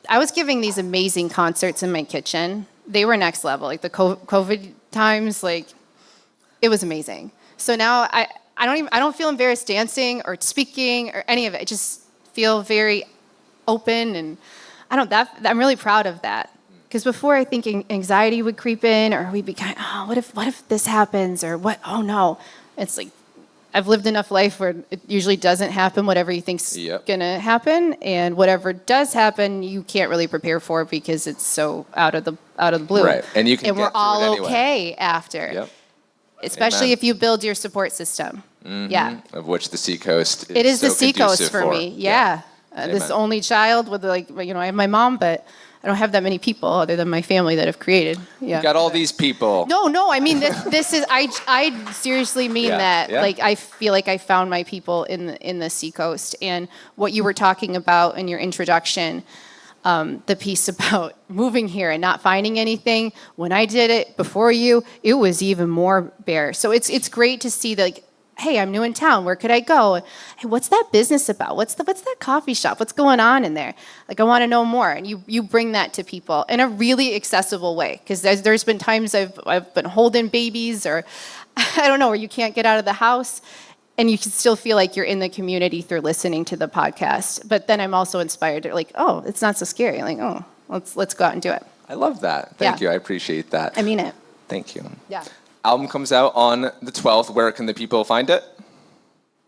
I was giving these amazing concerts in my kitchen. They were next level. Like the COVID times, like, it was amazing. So now I don't feel embarrassed dancing or speaking or any of it. I just feel very open, and I'm really proud of that. Because before, I think anxiety would creep in, or we'd be kind of, oh, what if this happens, or what? Oh no, it's like I've lived enough life where it usually doesn't happen. Whatever you think's gonna happen, and whatever does happen, you can't really prepare for because it's so out of the blue. Right, and you can. And get we're all through it anyway. okay after. Yep. Especially Amen. If you build your support system. Mm-hmm. Yeah. Of which the Seacoast is It is so the Seacoast conducive for me. Yeah. This Amen. only child with, like, I have my mom, but I don't have that many people other than my family that have created. Yeah. You got all these people. No. I mean, this is. I seriously mean that. Yeah. Like, I feel like I found my people in the Seacoast, and what you were talking about in your introduction, the piece about moving here and not finding anything. When I did it before you, it was even more bare. So it's great to see that. Like, hey, I'm new in town. Where could I go? Hey, what's that business about? What's that coffee shop? What's going on in there? Like, I want to know more. And you bring that to people in a really accessible way. Because there's been times I've been holding babies, or I don't know, where you can't get out of the house, and you can still feel like you're in the community through listening to the podcast. But then I'm also inspired to, like, oh, it's not so scary. Like, oh, let's go out and do it. I love that. Thank you. I appreciate that. I mean it. Thank you. Yeah. Album comes out on the 12th. Where can the people find it?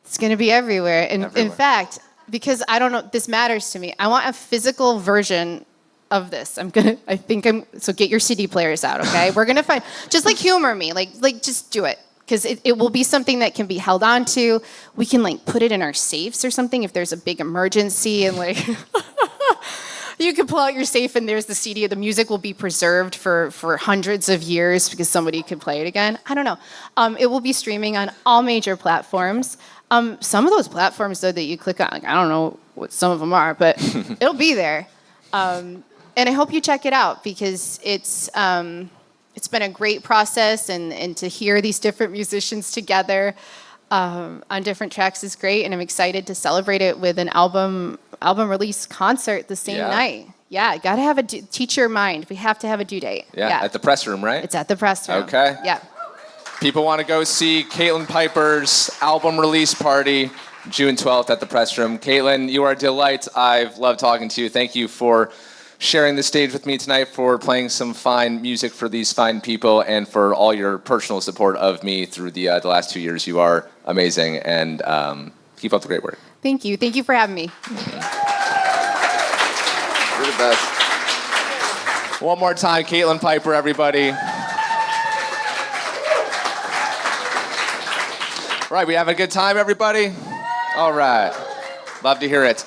It's going to be everywhere. And Everywhere. in fact, because I don't know, this matters to me. I want a physical version of this. So get your CD players out, okay? We're going to find, just like humor me, like just do it. Because it will be something that can be held on to. We can, like, put it in our safes or something if there's a big emergency, and, like, you can pull out your safe and there's the CD. The music will be preserved for hundreds of years because somebody could play it again. I don't know. It will be streaming on all major platforms. Some of those platforms, though, that you click on, like, I don't know what some of them are, but it'll be there. And I hope you check it out, because it's been a great process, and to hear these different musicians together on different tracks is great, and I'm excited to celebrate it with an album release concert the same night. Yeah, gotta have teach your mind. We have to have a due date. Yeah, at the press room, right? It's at the press room. Okay. Yeah. People want to go see Caitlin Piper's album release party, June 12th at the press room. Caitlin, you are a delight. I've loved talking to you. Thank you for sharing the stage with me tonight, for playing some fine music for these fine people, and for all your personal support of me through the last 2 years. You are amazing, and keep up the great work. Thank you. Thank you for having me. You're the best. One more time, Caitlin Piper, everybody. All right, we having a good time, everybody? All right. Love to hear it.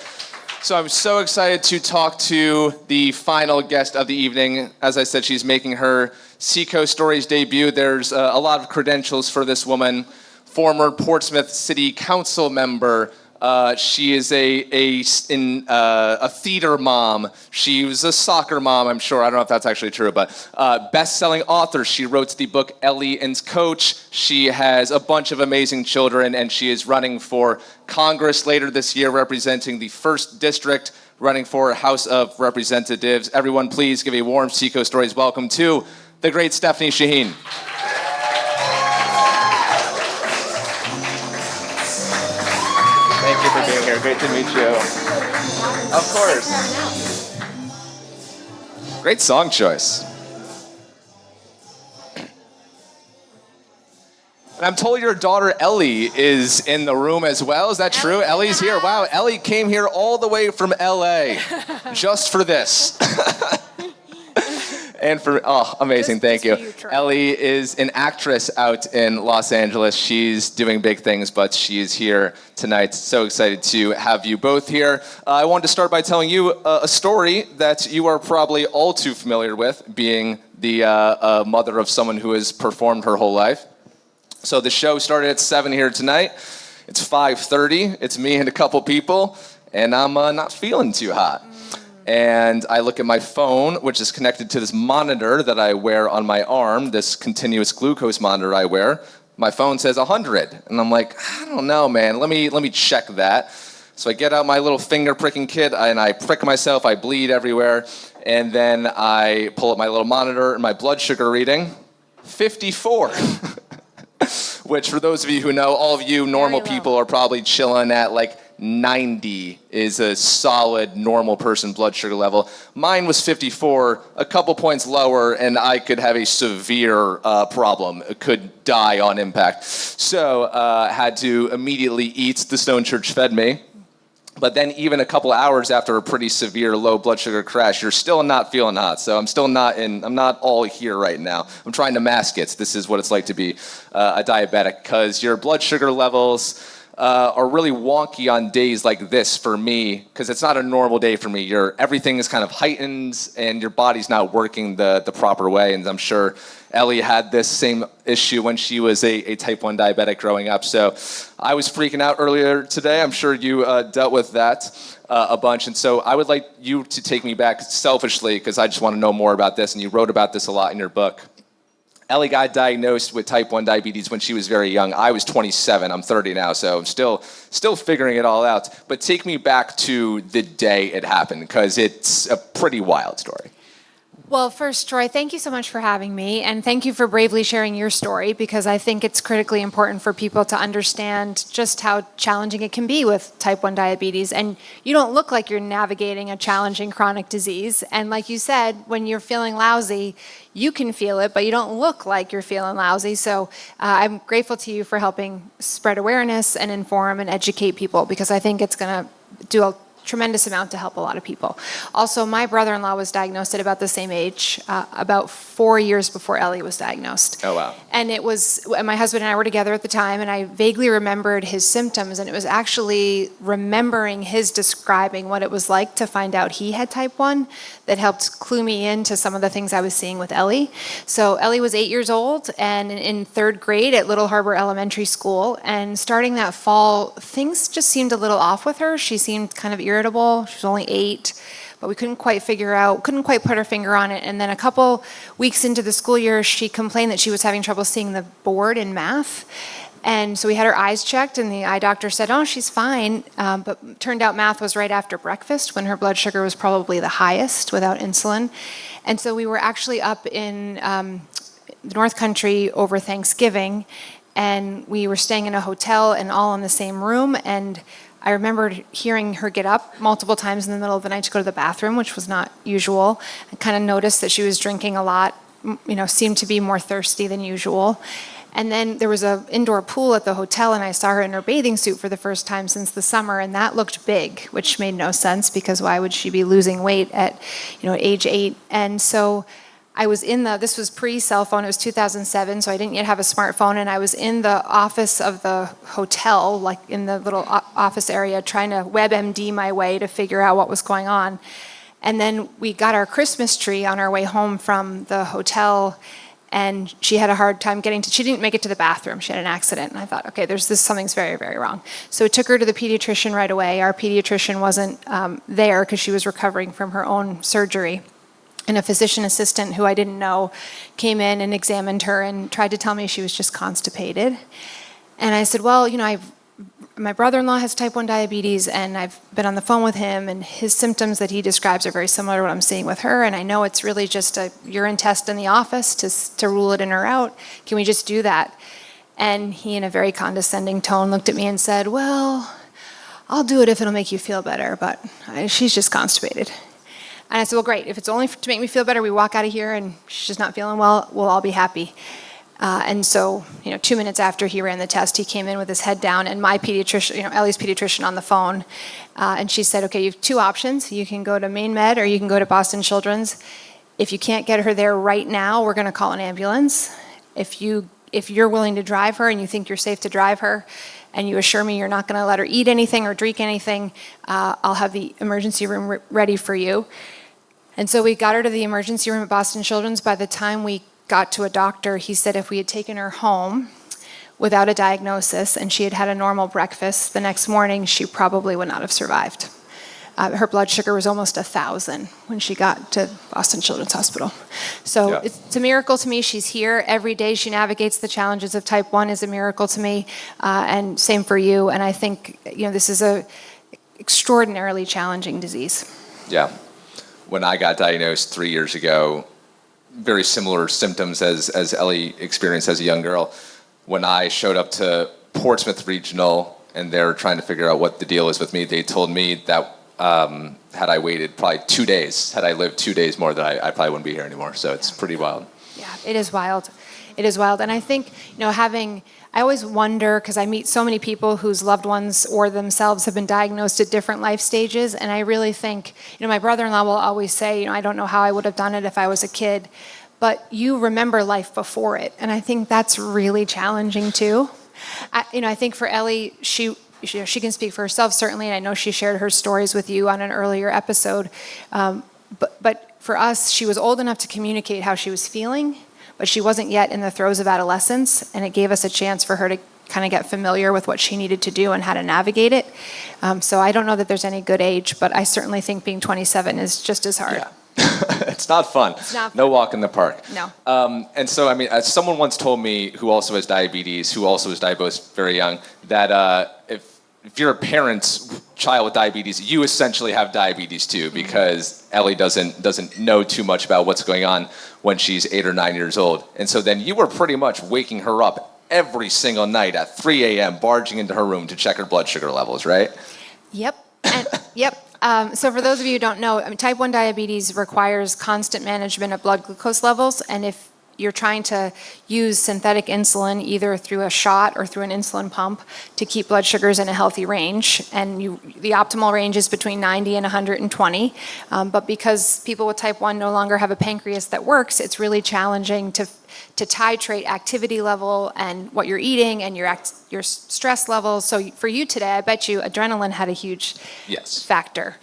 So I'm so excited to talk to the final guest of the evening. As I said, she's making her Seacoast Stories debut. There's a lot of credentials for this woman. Former Portsmouth City Council member. She is a theater mom. She was a soccer mom, I'm sure. I don't know if that's actually true, but best-selling author. She wrote the book Ellie and Coach. She has a bunch of amazing children, and she is running for Congress later this year, representing the 1st District, running for House of Representatives. Everyone, please give a warm Seacoast Stories welcome to the great Stefany Shaheen. Thank you for being here. Great to meet you. Of course. Great song choice. And I'm told your daughter Ellie is in the room as well. Is that true? Ellie's here. Wow, Ellie came here all the way from LA just for this. And amazing, thank Just you. for you, Troy. Ellie is an actress out in Los Angeles. She's doing big things, but she is here tonight. So excited to have you both here. I wanted to start by telling you a story that you are probably all too familiar with, being the mother of someone who has performed her whole life. So the show started at 7 here tonight. It's 5:30. It's me and a couple people, and I'm not feeling too hot. And I look at my phone, which is connected to this monitor that I wear on my arm, this continuous glucose monitor I wear. My phone says 100, and I'm like, I don't know, man. Let me check that. So I get out my little finger pricking kit, and I prick myself. I bleed everywhere, and then I pull up my little monitor, and my blood sugar reading, 54. Which, for those of you who know, all of you normal people are probably chilling at like 90 is a solid normal person blood sugar level. Mine was 54, a couple points lower, and I could have a severe problem. Could die on impact. So had to immediately eat. The Stone Church fed me. But then even a couple hours after a pretty severe low blood sugar crash, you're still not feeling hot. So I'm not all here right now. I'm trying to mask it. This is what it's like to be a diabetic, because your blood sugar levels are really wonky on days like this for me, because it's not a normal day for me. Everything is kind of heightened, and your body's not working the proper way. And I'm sure Ellie had this same issue when she was a type 1 diabetic growing up. So I was freaking out earlier today. I'm sure you dealt with that a bunch. And so I would like you to take me back selfishly, because I just want to know more about this. And you wrote about this a lot in your book. Ellie got diagnosed with type 1 diabetes when she was very young. I was 27. I'm 30 now, so I'm still figuring it all out. But take me back to the day it happened, because it's a pretty wild story. Well, first, Troy, thank you so much for having me, and thank you for bravely sharing your story, because I think it's critically important for people to understand just how challenging it can be with type 1 diabetes. And you don't look like you're navigating a challenging chronic disease. And like you said, when you're feeling lousy, you can feel it, but you don't look like you're feeling lousy. So I'm grateful to you for helping spread awareness and inform and educate people, because I think it's going to do a tremendous amount to help a lot of people. Also, my brother-in-law was diagnosed at about the same age, about 4 years before Ellie was diagnosed. Oh, wow. And my husband and I were together at the time, and I vaguely remembered his symptoms, and it was actually remembering his describing what it was like to find out he had type 1 that helped clue me into some of the things I was seeing with Ellie. So Ellie was 8 years old and in 3rd grade at Little Harbor Elementary School, and starting that fall, things just seemed a little off with her. She seemed kind of irritable. She was only 8, but we couldn't quite put her finger on it. And then a couple weeks into the school year, she complained that she was having trouble seeing the board in math. And so we had her eyes checked, and the eye doctor said, oh, she's fine. But turned out math was right after breakfast, when her blood sugar was probably the highest without insulin. And so we were actually up in the North Country over Thanksgiving, and we were staying in a hotel and all in the same room. And I remembered hearing her get up multiple times in the middle of the night to go to the bathroom, which was not usual. I kind of noticed that she was drinking a lot, seemed to be more thirsty than usual. And then there was an indoor pool at the hotel, and I saw her in her bathing suit for the first time since the summer, and that looked big, which made no sense, because why would she be losing weight at age 8? And so I was this was pre-cell phone, it was 2007, so I didn't yet have a smartphone, and I was in the office of the hotel, like in the little office area, trying to WebMD my way to figure out what was going on. And then we got our Christmas tree on our way home from the hotel, and she had a hard time she didn't make it to the bathroom. She had an accident, and I thought, okay, something's very, very wrong. So we took her to the pediatrician right away. Our pediatrician wasn't there because she was recovering from her own surgery. And a physician assistant who I didn't know came in and examined her and tried to tell me she was just constipated. And I said, well, my brother-in-law has type 1 diabetes, and I've been on the phone with him, and his symptoms that he describes are very similar to what I'm seeing with her, and I know it's really just a urine test in the office to rule it in or out. Can we just do that? And he, in a very condescending tone, looked at me and said, well, I'll do it if it'll make you feel better, but she's just constipated. And I said, well, great. If it's only to make me feel better, we walk out of here and she's just not feeling well, we'll all be happy. And so, 2 minutes after he ran the test, he came in with his head down, and my pediatrician, Ellie's pediatrician, on the phone. And she said, okay, you have 2 options. You can go to Maine Med or you can go to Boston Children's. if you can't get her there right now, we're going to call an ambulance. If you're willing to drive her and you think you're safe to drive her, and you assure me you're not going to let her eat anything or drink anything, I'll have the emergency room ready for you. And so we got her to the emergency room at Boston Children's. By the time we got to a doctor, he said if we had taken her home without a diagnosis and she had had a normal breakfast the next morning, she probably would not have survived. Her blood sugar was almost 1,000 when she got to Boston Children's Hospital. So It's a miracle to me. She's here every day. She navigates the challenges of type 1 is a miracle to me, and same for you. And I think this is a extraordinarily challenging disease. Yeah. When I got diagnosed 3 years ago, very similar symptoms as Ellie experienced as a young girl. When I showed up to Portsmouth Regional and they're trying to figure out what the deal is with me, they told me that had I waited probably 2 days, had I lived 2 days more, that I probably wouldn't be here anymore. So it's pretty wild. Yeah, it is wild. It is wild. And I think, I always wonder, because I meet so many people whose loved ones or themselves have been diagnosed at different life stages, and I really think, my brother-in-law will always say, I don't know how I would have done it if I was a kid, but you remember life before it. And I think that's really challenging too. I think for Ellie, she can speak for herself, certainly, and I know she shared her stories with you on an earlier episode. But for us, she was old enough to communicate how she was feeling, but she wasn't yet in the throes of adolescence, and it gave us a chance for her to kind of get familiar with what she needed to do and how to navigate it. So I don't know that there's any good age, but I certainly think being 27 is just as hard. Yeah. It's not fun. It's not fun. No walk in the park. No. And so, as someone once told me who also has diabetes, who also was diagnosed very young, that if you're a parent's child with diabetes, you essentially have diabetes too, because Ellie doesn't know too much about what's going on when she's 8 or 9 years old. And so then you were pretty much waking her up every single night at 3 a.m., barging into her room to check her blood sugar levels, right? Yep. Yep. So for those of you who don't know, type 1 diabetes requires constant management of blood glucose levels, and if you're trying to use synthetic insulin either through a shot or through an insulin pump to keep blood sugars in a healthy range, and the optimal range is between 90 and 120, but because people with type 1 no longer have a pancreas that works, it's really challenging to titrate activity level and what you're eating and your stress levels. So for you today, I bet you adrenaline had a huge factor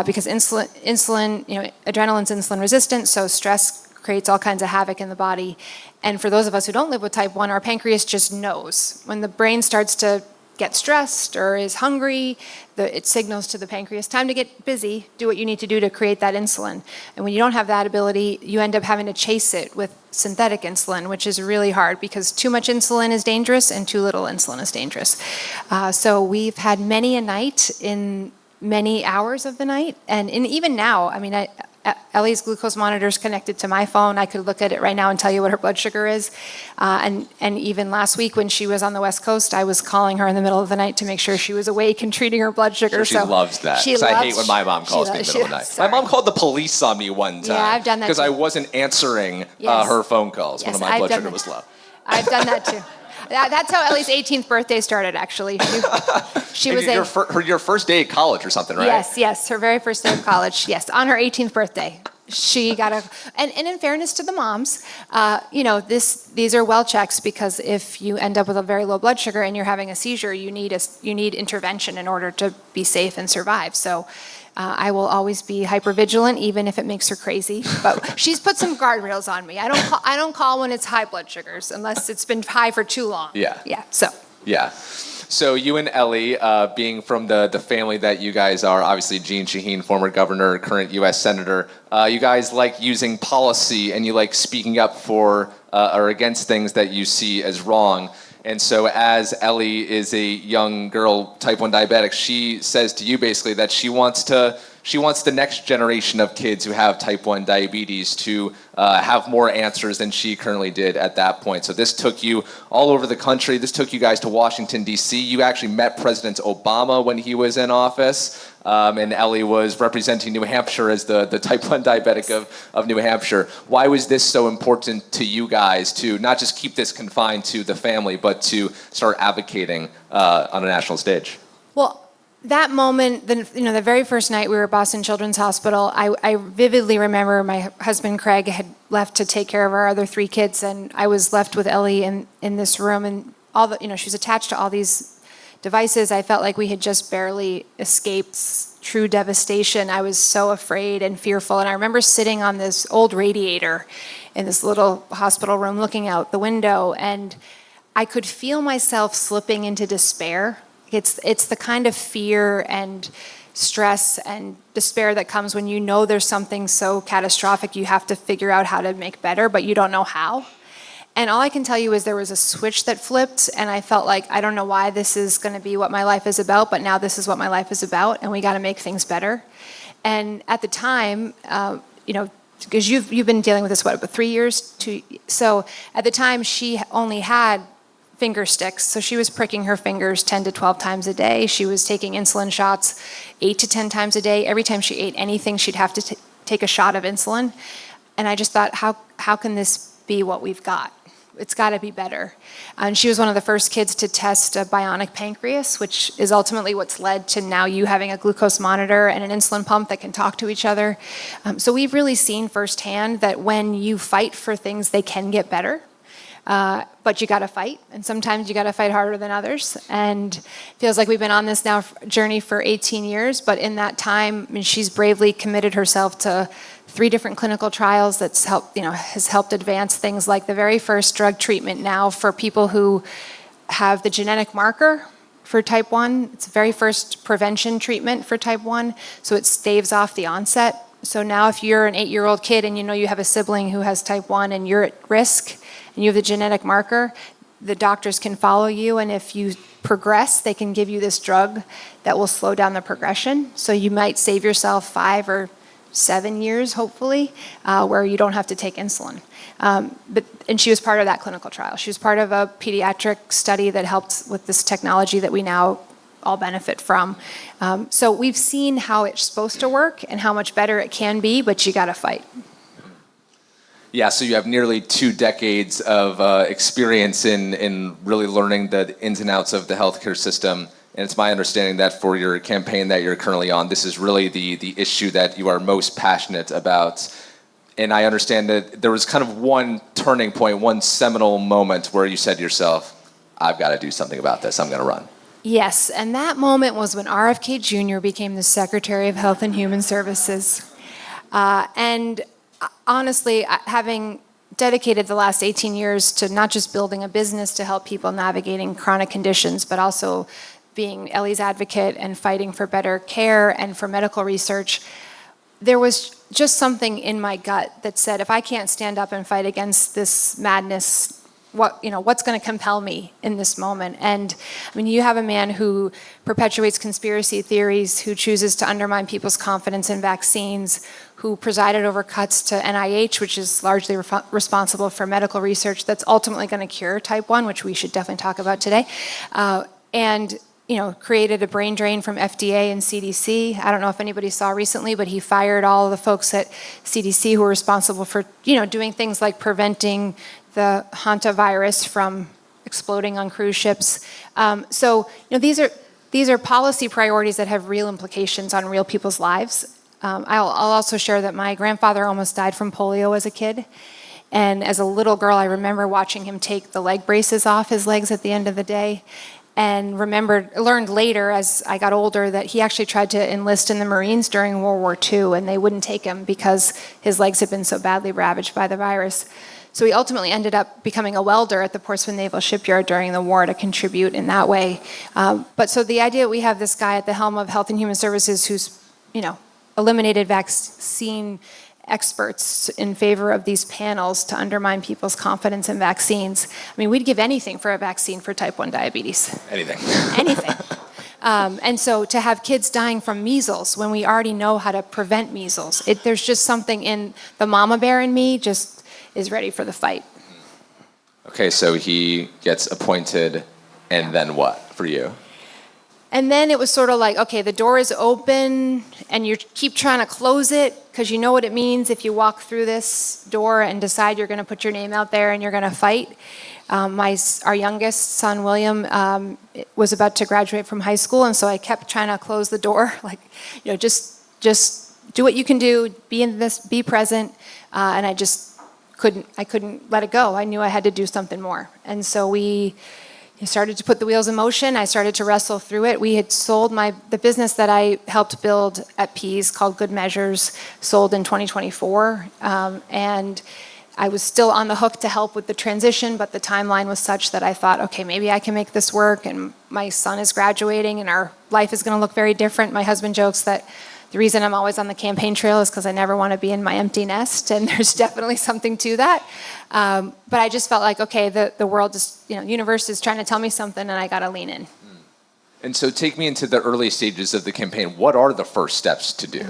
because adrenaline's insulin resistant, so stress creates all kinds of havoc in the body. And for those of us who don't live with type 1, our pancreas just knows. When the brain starts to get stressed or is hungry, it signals to the pancreas, time to get busy, do what you need to do to create that insulin. And when you don't have that ability, you end up having to chase it with synthetic insulin, which is really hard because too much insulin is dangerous and too little insulin is dangerous. So we've had many a night in many hours of the night. And even now, Ellie's glucose monitor is connected to my phone. I could look at it right now and tell you what her blood sugar is. And even last week when she was on the West Coast, I was calling her in the middle of the night to make sure she was awake and treating her blood sugar. She loves that. Because I hate when my mom calls me in the middle of the night. Sorry. My mom called the police on me one time. Yeah, I've done that because too. I wasn't answering her phone calls when my blood sugar was low. I've done that too. That's how Ellie's 18th birthday started, actually. She was your first day at college or something, right? Yes, her very first day of college. Yes, on her 18th birthday. She got and in fairness to the moms, these are well checks because if you end up with a very low blood sugar and you're having a seizure, you need intervention in order to be safe and survive. So I will always be hypervigilant, even if it makes her crazy. But she's put some guardrails on me. I don't call when it's high blood sugars unless it's been high for too long. Yeah. Yeah. So you and Ellie, being from the family that you guys are, obviously N.H Shaheen, former governor, current U.S. senator, you guys like using policy and you like speaking up for or against things that you see as wrong. And so as Ellie is a young girl, type 1 diabetic, she says to you basically that she wants the next generation of kids who have type 1 diabetes to have more answers than she currently did at that point. So this took you all over the country. This took you guys to Washington, D.C. You actually met President Obama when he was in office. And Ellie was representing New Hampshire as the type 1 diabetic of New Hampshire. Why was this so important to you guys to not just keep this confined to the family, but to start advocating on a national stage? Well, that moment, the very first night we were at Boston Children's Hospital, I vividly remember my husband Craig had left to take care of our other 3 kids, and I was left with Ellie in this room, and she was attached to all these devices. I felt like we had just barely escaped true devastation. I was so afraid and fearful, and I remember sitting on this old radiator in this little hospital room looking out the window, and I could feel myself slipping into despair. It's the kind of fear and stress and despair that comes when you know there's something so catastrophic you have to figure out how to make better, but you don't know how. And all I can tell you is there was a switch that flipped, and I felt like, I don't know why this is going to be what my life is about, but now this is what my life is about, and we got to make things better. And at the time, because you've been dealing with this, what, about 3 years? So at the time, she only had finger sticks. So she was pricking her fingers 10 to 12 times a day. She was taking insulin shots 8 to 10 times a day. Every time she ate anything, she'd have to take a shot of insulin. And I just thought, how can this be what we've got? It's got to be better. And she was one of the first kids to test a bionic pancreas, which is ultimately what's led to now you having a glucose monitor and an insulin pump that can talk to each other. So we've really seen firsthand that when you fight for things, they can get better. But you got to fight, and sometimes you got to fight harder than others. And it feels like we've been on this journey for 18 years, but in that time, she's bravely committed herself to 3 different clinical trials that's has helped advance things like the very first drug treatment now for people who have the genetic marker for type 1. It's the very first prevention treatment for type 1, so it staves off the onset. So now if you're an 8-year-old kid and you have a sibling who has type 1 and you're at risk, and you have the genetic marker, the doctors can follow you, and if you progress, they can give you this drug that will slow down the progression. So you might save yourself 5 or 7 years, hopefully, where you don't have to take insulin. And she was part of that clinical trial. She was part of a pediatric study that helped with this technology that we now all benefit from. So we've seen how it's supposed to work and how much better it can be, but you got to fight. Yeah, so you have nearly 2 decades of experience in really learning the ins and outs of the healthcare system. And it's my understanding that for your campaign that you're currently on, this is really the issue that you are most passionate about. And I understand that there was kind of one turning point, one seminal moment where you said to yourself, I've got to do something about this, I'm going to run. Yes, and that moment was when RFK Jr. became the Secretary of Health and Human Services. And honestly, having dedicated the last 18 years to not just building a business to help people navigating chronic conditions, but also being Ellie's advocate and fighting for better care and for medical research, there was just something in my gut that said, if I can't stand up and fight against this madness, what's going to compel me in this moment? And you have a man who perpetuates conspiracy theories, who chooses to undermine people's confidence in vaccines, who presided over cuts to NIH, which is largely responsible for medical research that's ultimately going to cure type 1, which we should definitely talk about today, and created a brain drain from FDA and CDC. I don't know if anybody saw recently, but he fired all of the folks at CDC who were responsible for doing things like preventing the hantavirus from exploding on cruise ships. So these are policy priorities that have real implications on real people's lives. I'll also share that my grandfather almost died from polio as a kid. And as a little girl, I remember watching him take the leg braces off his legs at the end of the day. And learned later as I got older that he actually tried to enlist in the Marines during World War II, and they wouldn't take him because his legs had been so badly ravaged by the virus. So he ultimately ended up becoming a welder at the Portsmouth Naval Shipyard during the war to contribute in that way. But so the idea we have this guy at the helm of Health and Human Services who's, eliminated vaccine experts in favor of these panels to undermine people's confidence in vaccines. We'd give anything for a vaccine for type 1 diabetes. Anything. Anything. And so to have kids dying from measles when we already know how to prevent measles, there's just something in the mama bear in me just is ready for the fight. Okay, so he gets appointed, and then what for you? And then it was sort of like, okay, the door is open, and you keep trying to close it because you know what it means if you walk through this door and decide you're going to put your name out there and you're going to fight. Our youngest son, William, was about to graduate from high school, and so I kept trying to close the door, like, just do what you can do, be in this, be present, and I couldn't let it go. I knew I had to do something more, and so we started to put the wheels in motion. I started to wrestle through it. We had sold the business that I helped build at Pease called Good Measures, sold in 2024. And I was still on the hook to help with the transition, but the timeline was such that I thought, okay, maybe I can make this work. And my son is graduating and our life is going to look very different. My husband jokes that the reason I'm always on the campaign trail is because I never want to be in my empty nest, and there's definitely something to that. But I just felt like, okay, the world is, universe is trying to tell me something, and I got to lean in. And so take me into the early stages of the campaign. What are the first steps to do?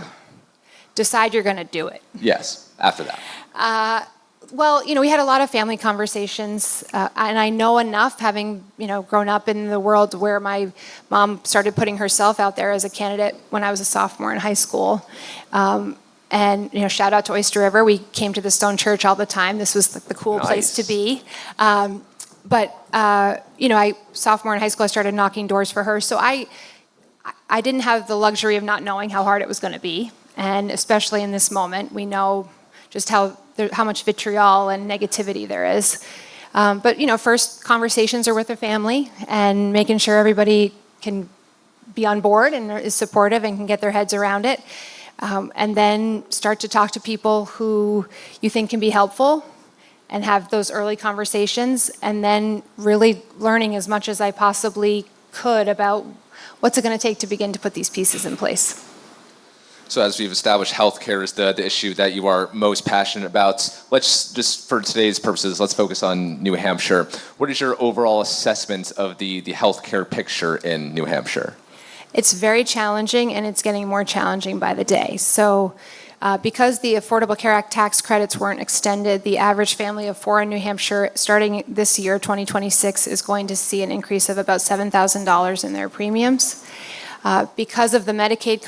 Decide you're going to do it. Yes, after that. Well, we had a lot of family conversations, and I know enough, having, grown up in the world where my mom started putting herself out there as a candidate when I was a sophomore in high school. And, shout out to Oyster River. We came to the Stone Church all the time. This was the cool place to be. But sophomore in high school, I started knocking doors for her. So I didn't have the luxury of not knowing how hard it was going to be. And especially in this moment, we know just how much vitriol and negativity there is. But first conversations are with the family and making sure everybody can be on board and is supportive and can get their heads around it. And then start to talk to people who you think can be helpful and have those early conversations, and then really learning as much as I possibly could about what's it going to take to begin to put these pieces in place. So as we've established, healthcare is the issue that you are most passionate about. Let's just, for today's purposes, let's focus on New Hampshire. What is your overall assessment of the healthcare picture in New Hampshire? It's very challenging, and it's getting more challenging by the day. So because the Affordable Care Act tax credits weren't extended, the average family of four in New Hampshire, starting this year, 2026, is going to see an increase of about $7,000 in their premiums. Because of the Medicaid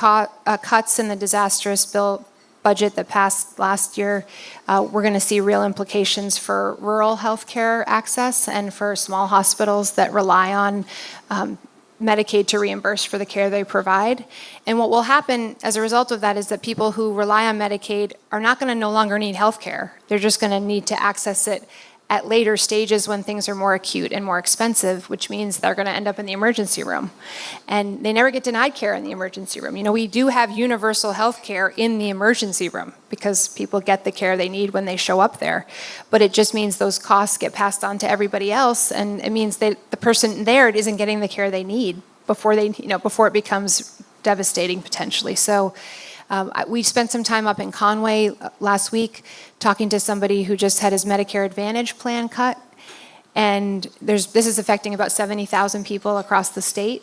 cuts and the disastrous bill budget that passed last year, we're going to see real implications for rural health care access and for small hospitals that rely on Medicaid to reimburse for the care they provide. And what will happen as a result of that is that people who rely on Medicaid are not going to no longer need health care. They're just going to need to access it at later stages when things are more acute and more expensive, which means they're going to end up in the emergency room. And they never get denied care in the emergency room. We do have universal health care in the emergency room because people get the care they need when they show up there. But it just means those costs get passed on to everybody else, and it means that the person there isn't getting the care they need before it becomes devastating potentially. So we spent some time up in Conway last week talking to somebody who just had his Medicare Advantage plan cut. And this is affecting about 70,000 people across the state.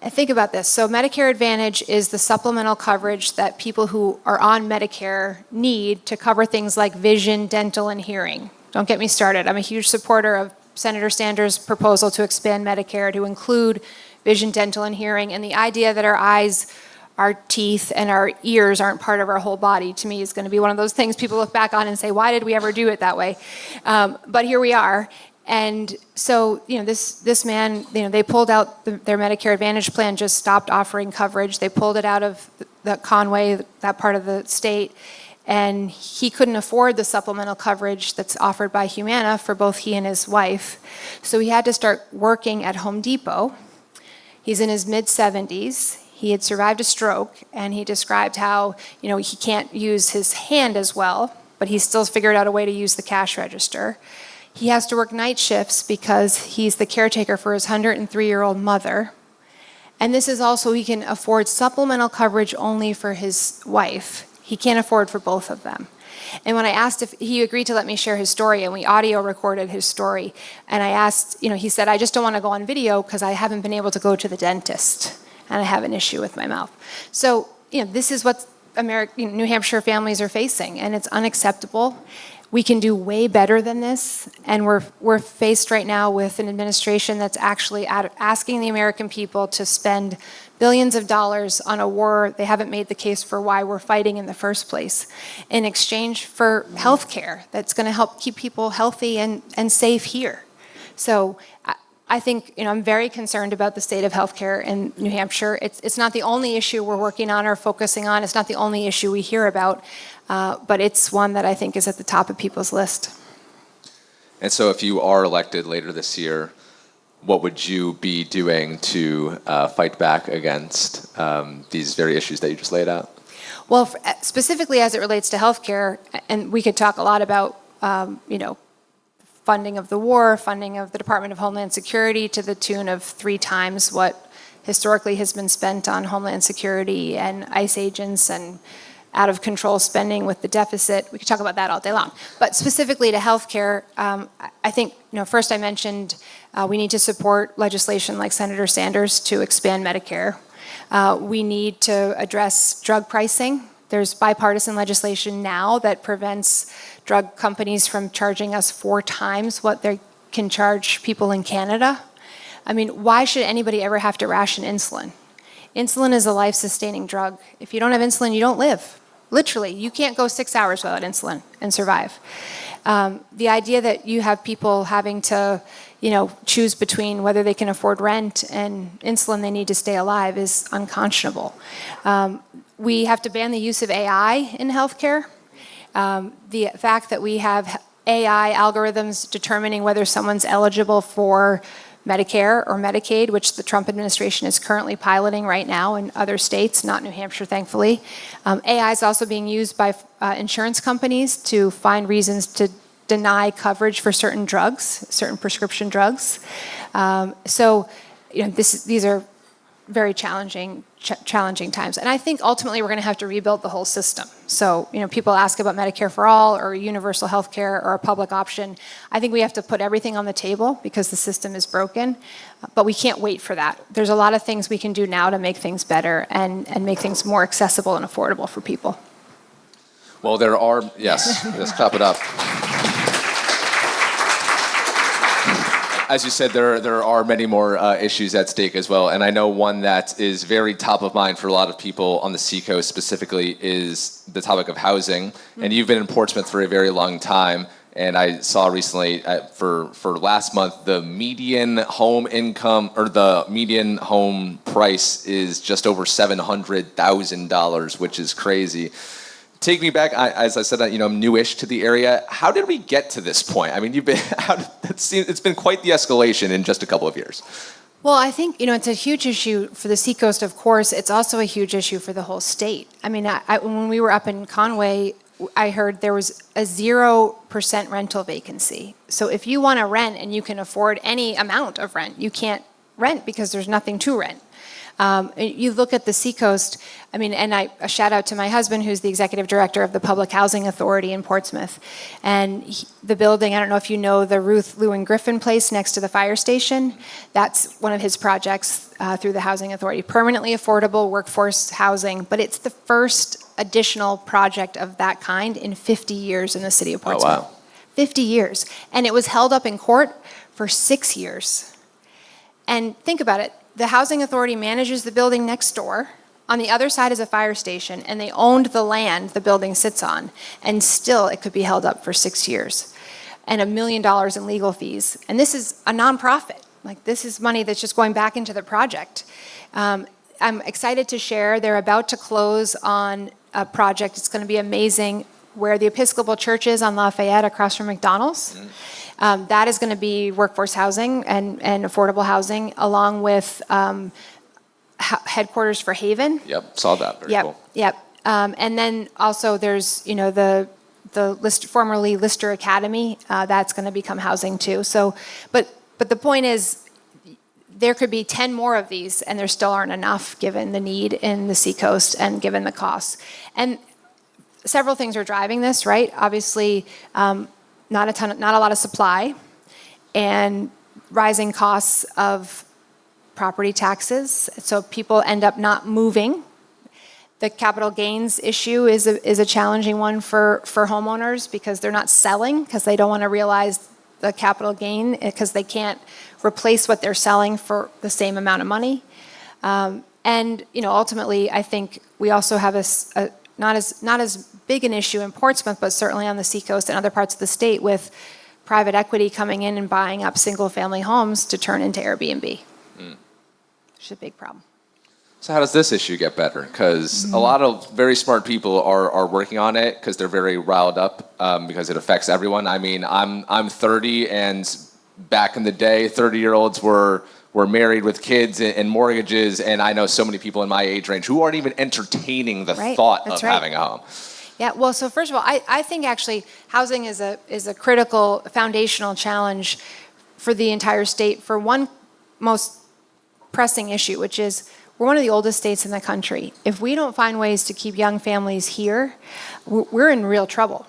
And think about this. So Medicare Advantage is the supplemental coverage that people who are on Medicare need to cover things like vision, dental, and hearing. Don't get me started. I'm a huge supporter of Senator Sanders' proposal to expand Medicare to include vision, dental, and hearing. And the idea that our eyes, our teeth, and our ears aren't part of our whole body, to me, is going to be one of those things people look back on and say, why did we ever do it that way? But here we are. And so, this man, they pulled out their Medicare Advantage plan, just stopped offering coverage. They pulled it out of the Conway, that part of the state, and he couldn't afford the supplemental coverage that's offered by Humana for both he and his wife. So he had to start working at Home Depot. He's in his mid-70s. He had survived a stroke, and he described how, he can't use his hand as well, but he still figured out a way to use the cash register. He has to work night shifts because he's the caretaker for his 103-year-old mother. And this is also, he can afford supplemental coverage only for his wife. He can't afford for both of them. And when I asked if he agreed to let me share his story, and we audio recorded his story, and I asked, he said, I just don't want to go on video because I haven't been able to go to the dentist, and I have an issue with my mouth. So, this is what New Hampshire families are facing, and it's unacceptable. We can do way better than this, and we're faced right now with an administration that's actually asking the American people to spend billions of dollars on a war they haven't made the case for why we're fighting in the first place, in exchange for health care that's going to help keep people healthy and safe here. So I think, I'm very concerned about the state of healthcare in New Hampshire. It's not the only issue we're working on or focusing on. It's not the only issue we hear about, but it's one that I think is at the top of people's list. And so if you are elected later this year, what would you be doing to fight back against these very issues that you just laid out? Well, specifically as it relates to healthcare, and we could talk a lot about, funding of the war, funding of the Department of Homeland Security to the tune of 3 times what historically has been spent on Homeland Security and ICE agents, and out of control spending with the deficit. We could talk about that all day long. But specifically to healthcare, I think, first I mentioned we need to support legislation like Senator Sanders to expand Medicare. We need to address drug pricing. There's bipartisan legislation now that prevents drug companies from charging us 4 times what they can charge people in Canada. I mean, why should anybody ever have to ration insulin? Insulin is a life-sustaining drug. If you don't have insulin, you don't live. Literally, you can't go 6 hours without insulin and survive. The idea that you have people having to, choose between whether they can afford rent and insulin they need to stay alive is unconscionable. We have to ban the use of AI in healthcare. The fact that we have AI algorithms determining whether someone's eligible for Medicare or Medicaid, which the Trump administration is currently piloting right now in other states, not New Hampshire, thankfully. AI is also being used by insurance companies to find reasons to deny coverage for certain drugs, certain prescription drugs. These are very challenging times. And I think ultimately we're going to have to rebuild the whole system. So, people ask about Medicare for all or universal health care or a public option. I think we have to put everything on the table because the system is broken, but we can't wait for that. There's a lot of things we can do now to make things better and make things more accessible and affordable for people. Well, there are, yes, let's clap it up. As you said, there are many more issues at stake as well, and I know one that is very top of mind for a lot of people on the Seacoast specifically is the topic of housing. Mm-hmm. And you've been in Portsmouth for a very long time, and I saw recently for last month the median home income or the median home price is just over $700,000, which is crazy. Take me back. As I said, I'm newish to the area. How did we get to this point? I mean, it's been quite the escalation in just a couple of years. Well, I think, it's a huge issue for the Seacoast, of course. It's also a huge issue for the whole state. I mean, when we were up in Conway, I heard there was a 0% rental vacancy. So if you want to rent and you can afford any amount of rent, you can't rent because there's nothing to rent. You look at the Seacoast, and a shout out to my husband, who's the executive director of the Public Housing Authority in Portsmouth. And the building, I don't know if you know the Ruth Lewin Griffin place next to the fire station. That's one of his projects through the Housing Authority. Permanently affordable workforce housing, but it's the first additional project of that kind in 50 years in the city of Portsmouth. Oh, wow. 50 years. And it was held up in court for 6 years. And think about it. The Housing Authority manages the building next door. On the other side is a fire station, and they owned the land the building sits on, and still it could be held up for 6 years. And $1 million in legal fees. And this is a nonprofit. This is money that's just going back into the project. I'm excited to share they're about to close on a project. It's going to be amazing, where the Episcopal Church is on Lafayette across from McDonald's. Mm-hmm. That is going to be workforce housing and affordable housing, along with headquarters for Haven. Yep, saw that. Very cool. Yep. And then also there's the formerly Lister Academy. That's going to become housing too. So, but the point is, there could be 10 more of these, and there still aren't enough given the need in the Seacoast and given the costs. And several things are driving this, right? Obviously. Not a lot of supply, and rising costs of property taxes. So people end up not moving. The capital gains issue is a challenging one for homeowners because they're not selling because they don't want to realize the capital gain because they can't replace what they're selling for the same amount of money. And ultimately, I think we also have not as big an issue in Portsmouth, but certainly on the Seacoast and other parts of the state with private equity coming in and buying up single-family homes to turn into Airbnb. It's a big problem. So how does this issue get better? Because a lot of very smart people are working on it because they're very riled up because it affects everyone. I mean, I'm 30, and back in the day, 30-year-olds were married with kids and mortgages, and I know so many people in my age range who aren't even entertaining the thought of having a home. Yeah, well, so first of all, I think actually housing is a critical foundational challenge for the entire state for one most pressing issue, which is we're one of the oldest states in the country. If we don't find ways to keep young families here, we're in real trouble.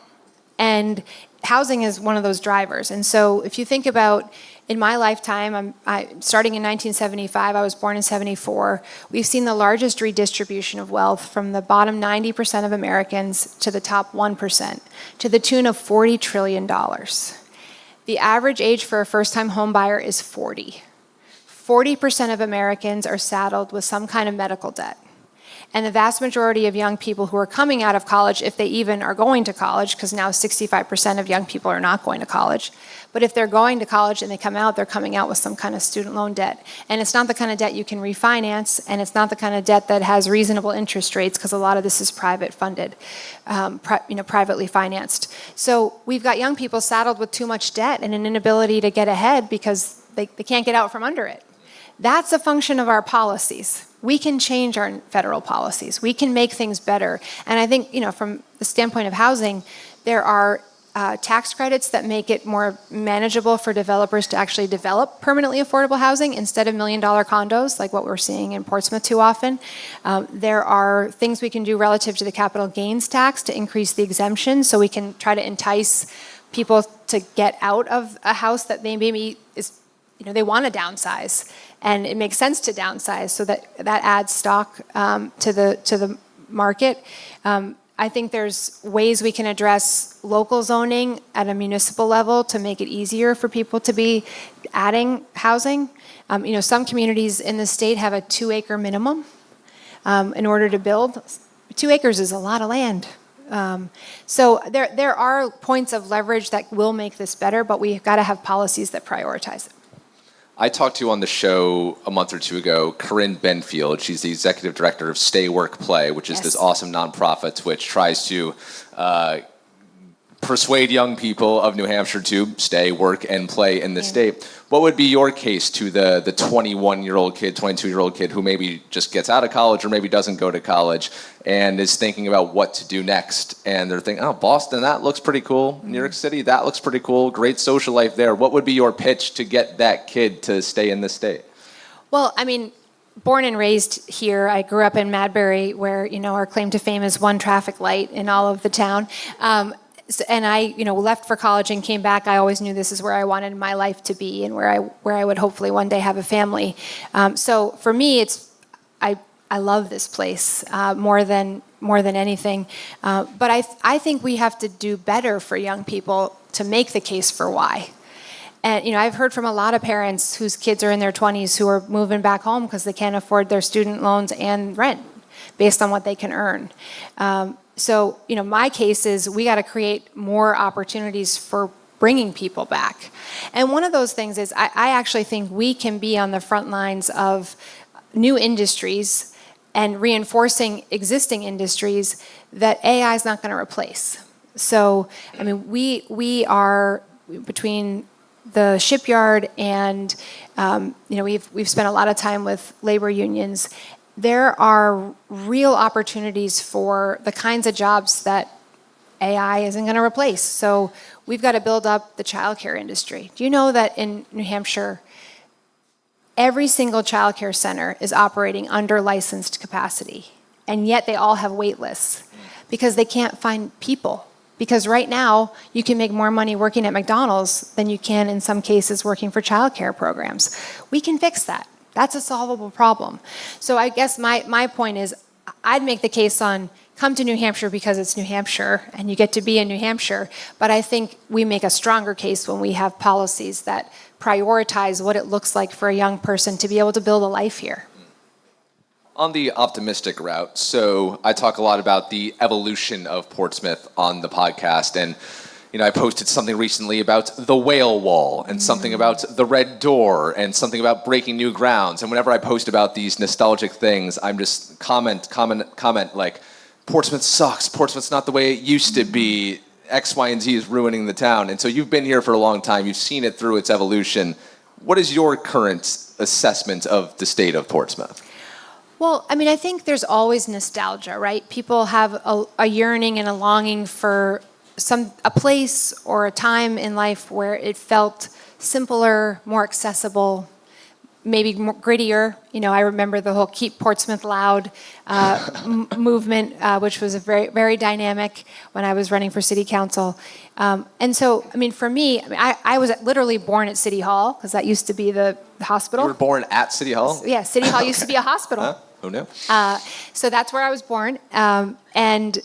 And housing is one of those drivers. And so if you think about in my lifetime, starting in 1975, I was born in 74, we've seen the largest redistribution of wealth from the bottom 90% of Americans to the top 1%, to the tune of $40 trillion. The average age for a first-time home buyer is 40. 40% of Americans are saddled with some kind of medical debt. And the vast majority of young people who are coming out of college, if they even are going to college, because now 65% of young people are not going to college, but if they're going to college and they come out, they're coming out with some kind of student loan debt. And it's not the kind of debt you can refinance, and it's not the kind of debt that has reasonable interest rates, because a lot of this is private funded, privately financed. So we've got young people saddled with too much debt and an inability to get ahead because they can't get out from under it. That's a function of our policies. We can change our federal policies. We can make things better. And I think, from the standpoint of housing, there are tax credits that make it more manageable for developers to actually develop permanently affordable housing instead of million-dollar condos, like what we're seeing in Portsmouth too often. There are things we can do relative to the capital gains tax to increase the exemption, so we can try to entice people to get out of a house that they maybe they want to downsize, and it makes sense to downsize, so that adds stock to the market. I think there's ways we can address local zoning at a municipal level to make it easier for people to be adding housing. Some communities in the state have a 2-acre minimum in order to build. 2 acres is a lot of land. So there are points of leverage that will make this better, but we've got to have policies that prioritize it. I talked to on the show a month or two ago, Corinne Benfield. She's the executive director of Stay, Work, Play, which is this awesome nonprofit which tries to persuade young people of New Hampshire to stay, work, and play in the state. What would be your case to the 21-year-old kid, 22-year-old kid who maybe just gets out of college or maybe doesn't go to college and is thinking about what to do next? And they're thinking, Boston, that looks pretty cool. New York City, that looks pretty cool. Great social life there. What would be your pitch to get that kid to stay in the state? Well, born and raised here, I grew up in Madbury, where, our claim to fame is one traffic light in all of the town. And I, left for college and came back. I always knew this is where I wanted my life to be and where I would hopefully one day have a family. So for me, I love this place more than anything. But I think we have to do better for young people to make the case for why. And I've heard from a lot of parents whose kids are in their 20s who are moving back home because they can't afford their student loans and rent based on what they can earn. So, my case is we got to create more opportunities for bringing people back. And one of those things is I actually think we can be on the front lines of new industries and reinforcing existing industries that AI is not going to replace. So, we are between the shipyard and, we've spent a lot of time with labor unions. There are real opportunities for the kinds of jobs that AI isn't going to replace. So we've got to build up the childcare industry. Do you know that in New Hampshire, every single childcare center is operating under licensed capacity, and yet they all have wait lists because they can't find people? Because right now, you can make more money working at McDonald's than you can, in some cases, working for childcare programs. We can fix that. That's a solvable problem. So I guess my point is I'd make the case on come to New Hampshire because it's New Hampshire and you get to be in New Hampshire. But I think we make a stronger case when we have policies that prioritize what it looks like for a young person to be able to build a life here. On the optimistic route, so I talk a lot about the evolution of Portsmouth on the podcast, and I posted something recently about the whale wall and something about the red door and something about breaking new grounds. And whenever I post about these nostalgic things, I'm just comment like, Portsmouth sucks. Portsmouth's not the way it used to be. X, Y, and Z is ruining the town. And so you've been here for a long time. You've seen it through its evolution. What is your current assessment of the state of Portsmouth? Well, I mean, I think there's always nostalgia, right? People have a yearning and a longing for a place or a time in life where it felt simpler, more accessible, maybe more grittier. I remember the whole Keep Portsmouth Loud movement, which was a very, very dynamic when I was running for city council. And so, I mean, for me, I was literally born at City Hall because that used to be the hospital. You were born at City Hall? Yeah, City Hall used to be a hospital. Huh? Oh, no. So that's where I was born. And,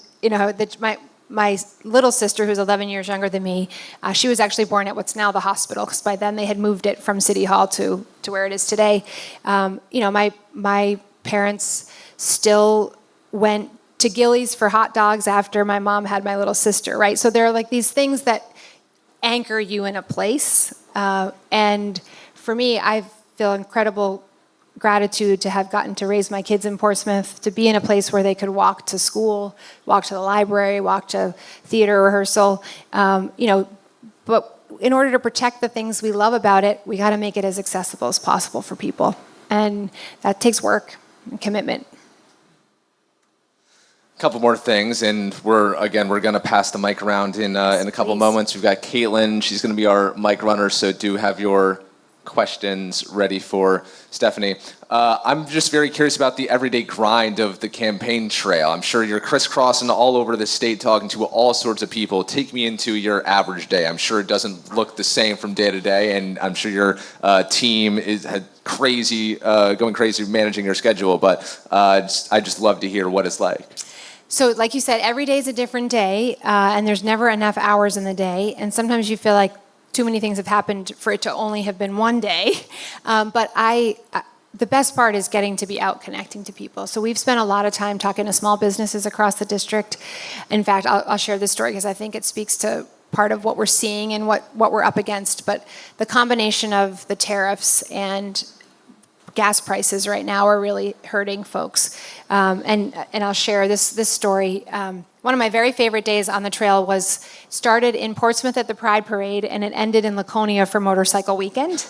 my little sister, who's 11 years younger than me, she was actually born at what's now the hospital, because by then they had moved it from City Hall to where it is today. My parents still went to Gillies for hot dogs after my mom had my little sister, right? So there are like these things that anchor you in a place. And for me, I feel incredible gratitude to have gotten to raise my kids in Portsmouth, to be in a place where they could walk to school, walk to the library, walk to theater rehearsal. But in order to protect the things we love about it, we got to make it as accessible as possible for people. And that takes work and commitment. A couple more things, and we're going to pass the mic around in a couple moments. We've got Caitlin. She's going to be our mic runner, so do have your questions ready for Stefany. I'm just very curious about the everyday grind of the campaign trail. I'm sure you're crisscrossing all over the state talking to all sorts of people. Take me into your average day. I'm sure it doesn't look the same from day to day, and I'm sure your team is going crazy managing your schedule, but I just love to hear what it's like. So like you said, every day is a different day, and there's never enough hours in the day, and sometimes you feel like too many things have happened for it to only have been one day. But the best part is getting to be out connecting to people. So we've spent a lot of time talking to small businesses across the district. In fact, I'll share this story because I think it speaks to part of what we're seeing and what we're up against. But the combination of the tariffs and gas prices right now are really hurting folks. And I'll share this story. One of my very favorite days on the trail started in Portsmouth at the Pride Parade, and it ended in Laconia for Motorcycle Weekend,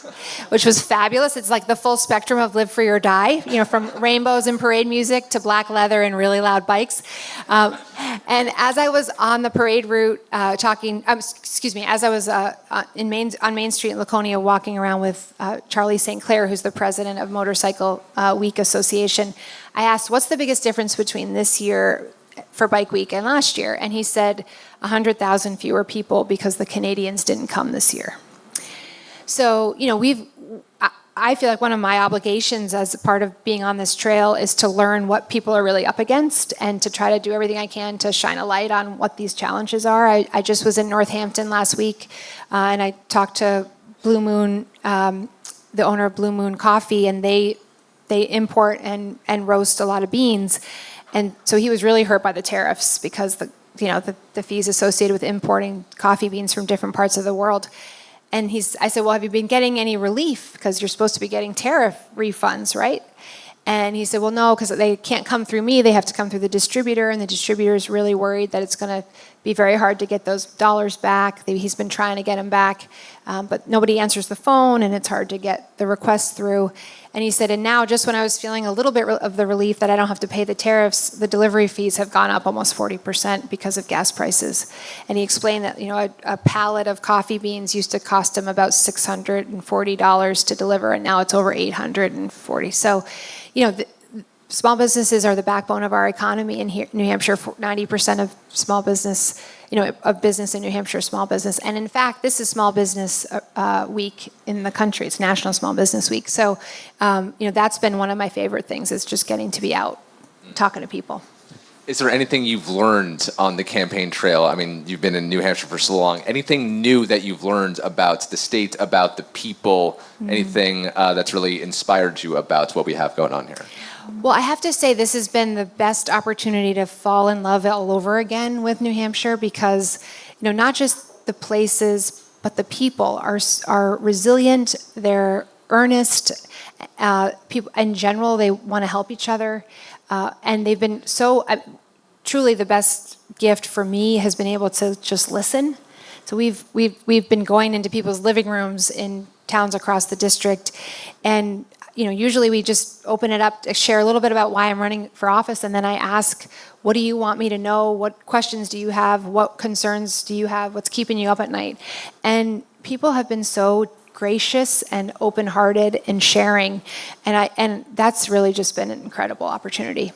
which was fabulous. It's like the full spectrum of live free or die, from rainbows and parade music to black leather and really loud bikes. And as I was on the parade route as I was on Main Street in Laconia walking around with Charlie St. Clair, who's the president of Motorcycle Week Association, I asked, what's the biggest difference between this year for Bike Week and last year? And he said 100,000 fewer people because the Canadians didn't come this year. So, I feel like one of my obligations as a part of being on this trail is to learn what people are really up against and to try to do everything I can to shine a light on what these challenges are. I just was in Northampton last week, and I talked to Blue Moon, the owner of Blue Moon Coffee, and they import and roast a lot of beans. And so he was really hurt by the tariffs because the fees associated with importing coffee beans from different parts of the world. And I said, well, have you been getting any relief? Because you're supposed to be getting tariff refunds, right? And he said, well, no, because they can't come through me. They have to come through the distributor, and the distributor is really worried that it's going to be very hard to get those dollars back. He's been trying to get them back, but nobody answers the phone, and it's hard to get the requests through. And he said, and now just when I was feeling a little bit of the relief that I don't have to pay the tariffs, the delivery fees have gone up almost 40% because of gas prices. And he explained that a pallet of coffee beans used to cost him about $640 to deliver, and now it's over $840. So, small businesses are the backbone of our economy in New Hampshire. 90% of small business, of business in New Hampshire is small business. And in fact, this is Small Business Week in the country. It's National Small Business Week. So, that's been one of my favorite things, is just getting to be out. talking to people. Is there anything you've learned on the campaign trail? I mean, you've been in New Hampshire for so long. Anything new that you've learned about the state, about the people, anything that's really inspired you about what we have going on here? Well, I have to say this has been the best opportunity to fall in love all over again with New Hampshire because, not just the places, but the people are resilient. They're earnest. People in general, they want to help each other, and they've been so. Truly, the best gift for me has been able to just listen. So we've been going into people's living rooms in towns across the district, and usually we just open it up to share a little bit about why I'm running for office, and then I ask, what do you want me to know? What questions do you have? What concerns do you have? What's keeping you up at night? And people have been so gracious and open-hearted and sharing, and that's really just been an incredible opportunity.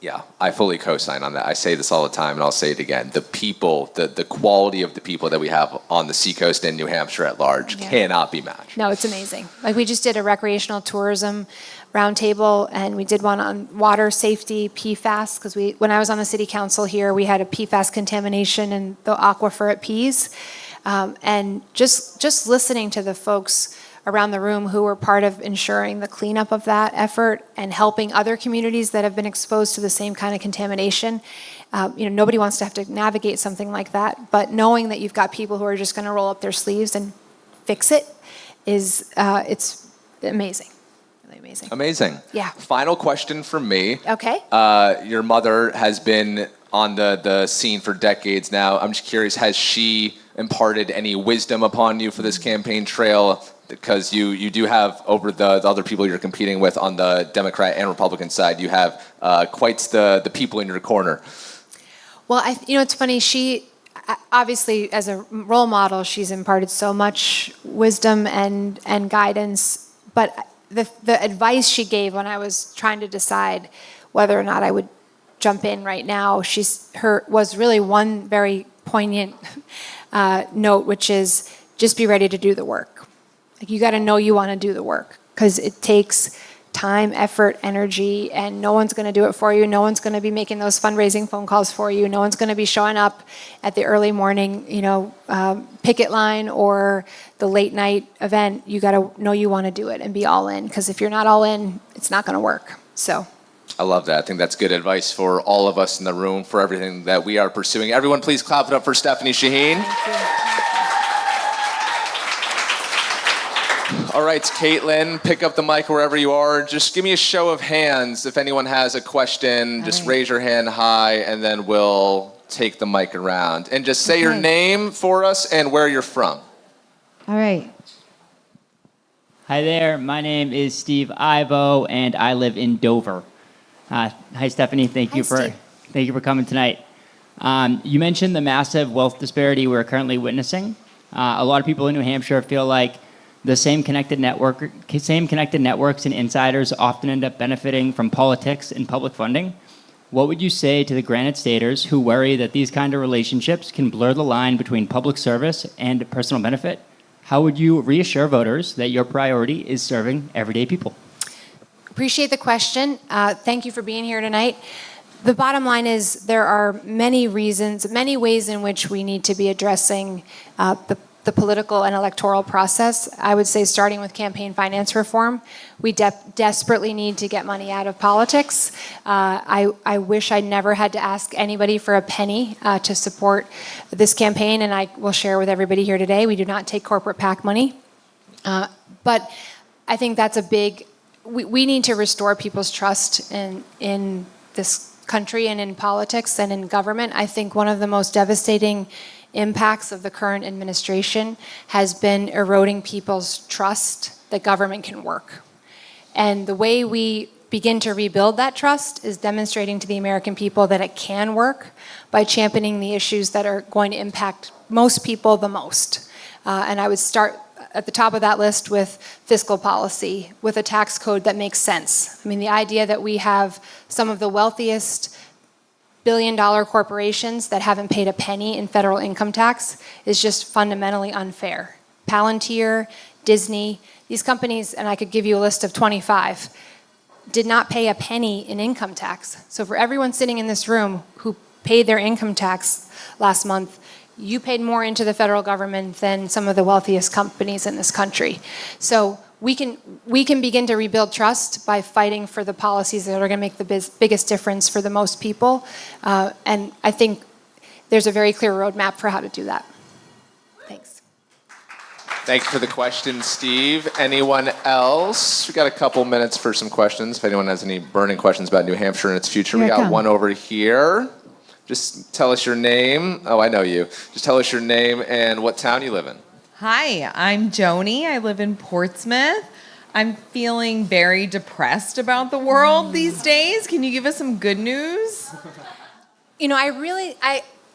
Yeah, I fully co-sign on that. I say this all the time, and I'll say it again. The people, the quality of the people that we have on the Seacoast and New Hampshire at large cannot be matched. No, it's amazing. Like we just did a recreational tourism roundtable, and we did one on water safety, PFAS, because when I was on the city council here, we had a PFAS contamination in the aquifer at Pease. And just listening to the folks around the room who were part of ensuring the cleanup of that effort and helping other communities that have been exposed to the same kind of contamination. Nobody wants to have to navigate something like that, but knowing that you've got people who are just going to roll up their sleeves and fix it it's amazing. Really amazing. Amazing. Yeah. Final question from me. Okay. Your mother has been on the scene for decades now. I'm just curious, has she imparted any wisdom upon you for this campaign trail? Because you do have, over the other people you're competing with on the Democrat and Republican side, you have quite the people in your corner. Well, it's funny. She, obviously, as a role model, she's imparted so much wisdom and guidance. But the advice she gave when I was trying to decide whether or not I would jump in right now, was really one very poignant note, which is just be ready to do the work. Like, you got to know you want to do the work because it takes time, effort, energy, and no one's going to do it for you. No one's going to be making those fundraising phone calls for you. No one's going to be showing up at the early morning, picket line or the late night event. You got to know you want to do it and be all in, because if you're not all in, it's not going to work. So. I love that. I think that's good advice for all of us in the room for everything that we are pursuing. Everyone, please clap it up for Stefany Shaheen. Thank you. All right, Caitlin, pick up the mic wherever you are. Just give me a show of hands if anyone has a question. Just raise your hand high, and then we'll take the mic around. And just say your name for us and where you're from. All right. Hi there. My name is Steve Ivo, and I live in Dover. Hi, Stefany. Thank you for coming tonight. You mentioned the massive wealth disparity we're currently witnessing. A lot of people in New Hampshire feel like the same connected networks and insiders often end up benefiting from politics and public funding. What would you say to the Granite Staters who worry that these kind of relationships can blur the line between public service and personal benefit? How would you reassure voters that your priority is serving everyday people? Appreciate the question. Thank you for being here tonight. The bottom line is there are many reasons, many ways in which we need to be addressing the political and electoral process. I would say starting with campaign finance reform. We desperately need to get money out of politics. I wish I never had to ask anybody for a penny to support this campaign, and I will share with everybody here today, we do not take corporate PAC money. But I think that's a big, we need to restore people's trust in this country and in politics and in government. I think one of the most devastating impacts of the current administration has been eroding people's trust that government can work. And the way we begin to rebuild that trust is demonstrating to the American people that it can work by championing the issues that are going to impact most people the most. And I would start at the top of that list with fiscal policy, with a tax code that makes sense. I mean, the idea that we have some of the wealthiest billion-dollar corporations that haven't paid a penny in federal income tax is just fundamentally unfair. Palantir, Disney, these companies, and I could give you a list of 25, did not pay a penny in income tax. So for everyone sitting in this room who paid their income tax last month, you paid more into the federal government than some of the wealthiest companies in this country. So we can begin to rebuild trust by fighting for the policies that are going to make the biggest difference for the most people. And I think there's a very clear roadmap for how to do that. Thanks. Thank you for the question, Steve. Anyone else? We got a couple minutes for some questions. If anyone has any burning questions about New Hampshire and its future, we got one over here. Just tell us your name. Oh, I know you. Just tell us your name and what town you live in. Hi, I'm Joni. I live in Portsmouth. I'm feeling very depressed about the world these days. Can you give us some good news? You know,